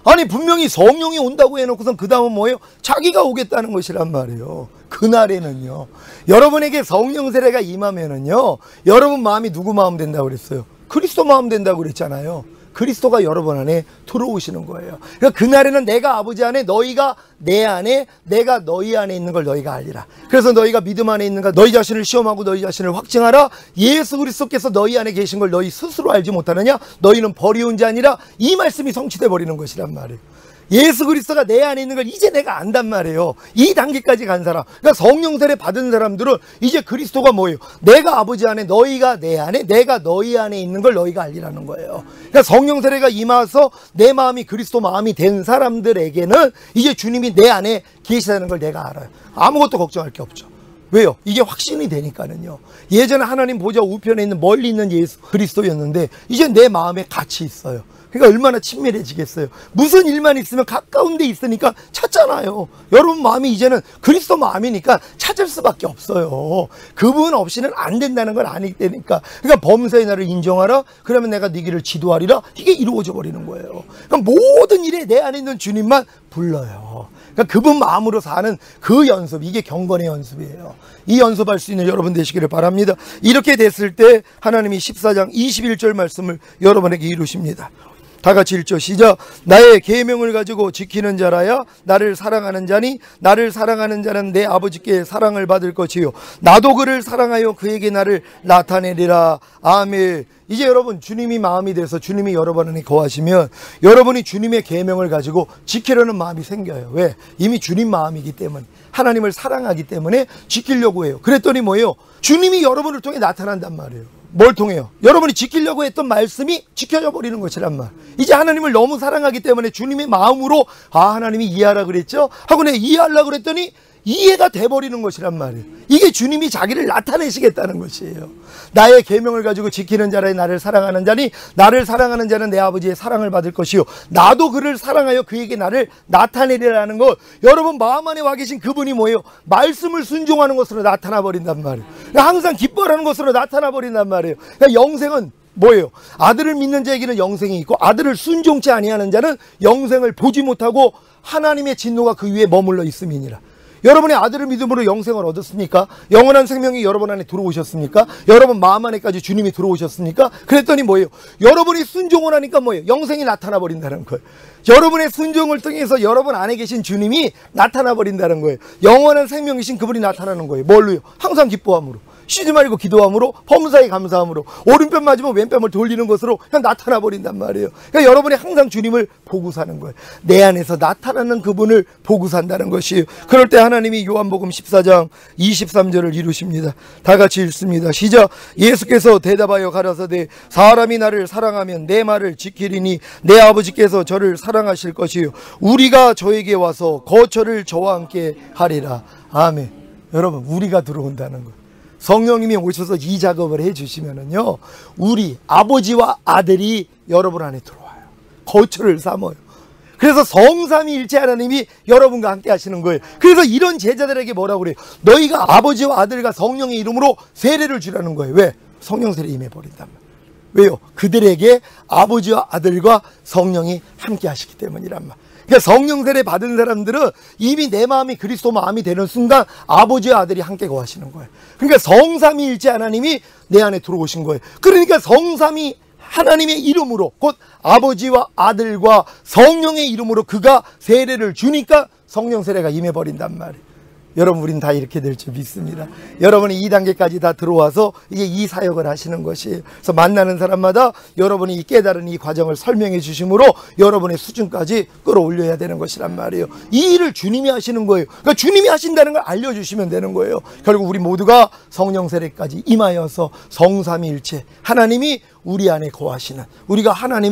아니 분명히 성령이 온다고 해놓고선 그 다음은 뭐예요? 자기가 오겠다는 것이란 말이에요. 그날에는요, 여러분에게 성령 세례가 임하면은요, 여러분 마음이 누구 마음 된다고 그랬어요? 그리스도 마음 된다고 그랬잖아요. 그리스도가 여러분 안에 들어오시는 거예요. 그러니까 그날에는 내가 아버지 안에 너희가 내 안에 내가 너희 안에 있는 걸 너희가 알리라. 그래서 너희가 믿음 안에 있는가 너희 자신을 시험하고 너희 자신을 확증하라. 예수 그리스도께서 너희 안에 계신 걸 너희 스스로 알지 못하느냐? 너희는 버리운 자니라. 이 말씀이 성취돼 버리는 것이란 말이에요. 예수 그리스도가 내 안에 있는 걸 이제 내가 안단 말이에요. 이 단계까지 간 사람, 그러니까 성령 세례 받은 사람들은 이제 그리스도가 뭐예요? 내가 아버지 안에 너희가 내 안에 내가 너희 안에 있는 걸 너희가 알리라는 거예요. 그러니까 성령 세례가 임해서 내 마음이 그리스도 마음이 된 사람들에게는 이제 주님이 내 안에 계시다는 걸 내가 알아요. 아무것도 걱정할 게 없죠. 왜요? 이게 확신이 되니까는요. 예전에 하나님 보좌 우편에 있는 멀리 있는 예수 그리스도였는데 이제 내 마음에 같이 있어요. 그러니까 얼마나 친밀해지겠어요. 무슨 일만 있으면 가까운 데 있으니까 찾잖아요. 여러분 마음이 이제는 그리스도 마음이니까 찾을 수밖에 없어요. 그분 없이는 안 된다는 걸 아니기 때니까. 그러니까 범사의 나를 인정하라. 그러면 내가 네 길을 지도하리라. 이게 이루어져 버리는 거예요. 그러니까 모든 일에 내 안에 있는 주님만 불러요. 그러니까 그분 마음으로 사는 그 연습, 이게 경건의 연습이에요. 이 연습할 수 있는 여러분 되시기를 바랍니다. 이렇게 됐을 때 하나님이 14장 21절 말씀을 여러분에게 이루십니다. 다 같이 읽죠. 시작. 나의 계명을 가지고 지키는 자라야 나를 사랑하는 자니 나를 사랑하는 자는 내 아버지께 사랑을 받을 것이요 나도 그를 사랑하여 그에게 나를 나타내리라. 아멘. 이제 여러분 주님이 마음이 돼서 주님이 여러분 안에 거하시면 여러분이 주님의 계명을 가지고 지키려는 마음이 생겨요. 왜? 이미 주님 마음이기 때문에, 하나님을 사랑하기 때문에 지키려고 해요. 그랬더니 뭐예요? 주님이 여러분을 통해 나타난단 말이에요. 뭘 통해요? 여러분이 지키려고 했던 말씀이 지켜져 버리는 것이란 말. 이제 하나님을 너무 사랑하기 때문에 주님의 마음으로 아 하나님이 이해하라 그랬죠? 하고 내가 이해하려고 그랬더니 이해가 돼버리는 것이란 말이에요. 이게 주님이 자기를 나타내시겠다는 것이에요. 나의 계명을 가지고 지키는 자라 나를 사랑하는 자니 나를 사랑하는 자는 내 아버지의 사랑을 받을 것이요 나도 그를 사랑하여 그에게 나를 나타내리라는 것. 여러분 마음 안에 와 계신 그분이 뭐예요? 말씀을 순종하는 것으로 나타나 버린단 말이에요. 항상 기뻐하는 것으로 나타나 버린단 말이에요. 그러니까 영생은 뭐예요? 아들을 믿는 자에게는 영생이 있고 아들을 순종치 아니하는 자는 영생을 보지 못하고 하나님의 진노가 그 위에 머물러 있음이니라. 여러분의 아들을 믿음으로 영생을 얻었습니까? 영원한 생명이 여러분 안에 들어오셨습니까? 여러분 마음 안에까지 주님이 들어오셨습니까? 그랬더니 뭐예요? 여러분이 순종을 하니까 뭐예요? 영생이 나타나 버린다는 거예요. 여러분의 순종을 통해서 여러분 안에 계신 주님이 나타나 버린다는 거예요. 영원한 생명이신 그분이 나타나는 거예요. 뭘로요? 항상 기뻐함으로, 쉬지 말고 기도함으로, 범사에 감사함으로, 오른편 맞으면 왼편을 돌리는 것으로 그냥 나타나 버린단 말이에요. 그러니까 여러분이 항상 주님을 보고 사는 거예요. 내 안에서 나타나는 그분을 보고 산다는 것이에요. 그럴 때 하나님이 요한복음 14장 23절을 이루십니다. 다 같이 읽습니다. 시작. 예수께서 대답하여 가라사대 사람이 나를 사랑하면 내 말을 지키리니 내 아버지께서 저를 사랑하실 것이요 우리가 저에게 와서 거처를 저와 함께 하리라. 아멘. 여러분 우리가 들어온다는 거예요. 성령님이 오셔서 이 작업을 해주시면은요, 우리 아버지와 아들이 여러분 안에 들어와요. 거처를 삼아요. 그래서 성삼위일체 하나님이 여러분과 함께 하시는 거예요. 그래서 이런 제자들에게 뭐라고 그래요? 너희가 아버지와 아들과 성령의 이름으로 세례를 주라는 거예요. 왜? 성령 세례 임해버린단 말이에요. 왜요? 그들에게 아버지와 아들과 성령이 함께 하시기 때문이란 말이에요. 그러니까 성령 세례 받은 사람들은 이미 내 마음이 그리스도 마음이 되는 순간 아버지와 아들이 함께 거하시는 거예요. 그러니까 성삼위일체 하나님이 내 안에 들어오신 거예요. 그러니까 성삼위 하나님의 이름으로 곧 아버지와 아들과 성령의 이름으로 그가 세례를 주니까 성령 세례가 임해버린단 말이에요. 여러분 우린 다 이렇게 될 줄 믿습니다. 여러분이 2단계까지 다 들어와서 이제 이 사역을 하시는 것이에요. 그래서 만나는 사람마다 여러분이 이 깨달은 이 과정을 설명해 주심으로 여러분의 수준까지 끌어올려야 되는 것이란 말이에요. 이 일을 주님이 하시는 거예요. 그러니까 주님이 하신다는 걸 알려주시면 되는 거예요. 결국 우리 모두가 성령 세례까지 임하여서 성삼위일체 하나님이 우리 안에 거하시는, 우리가 하나님의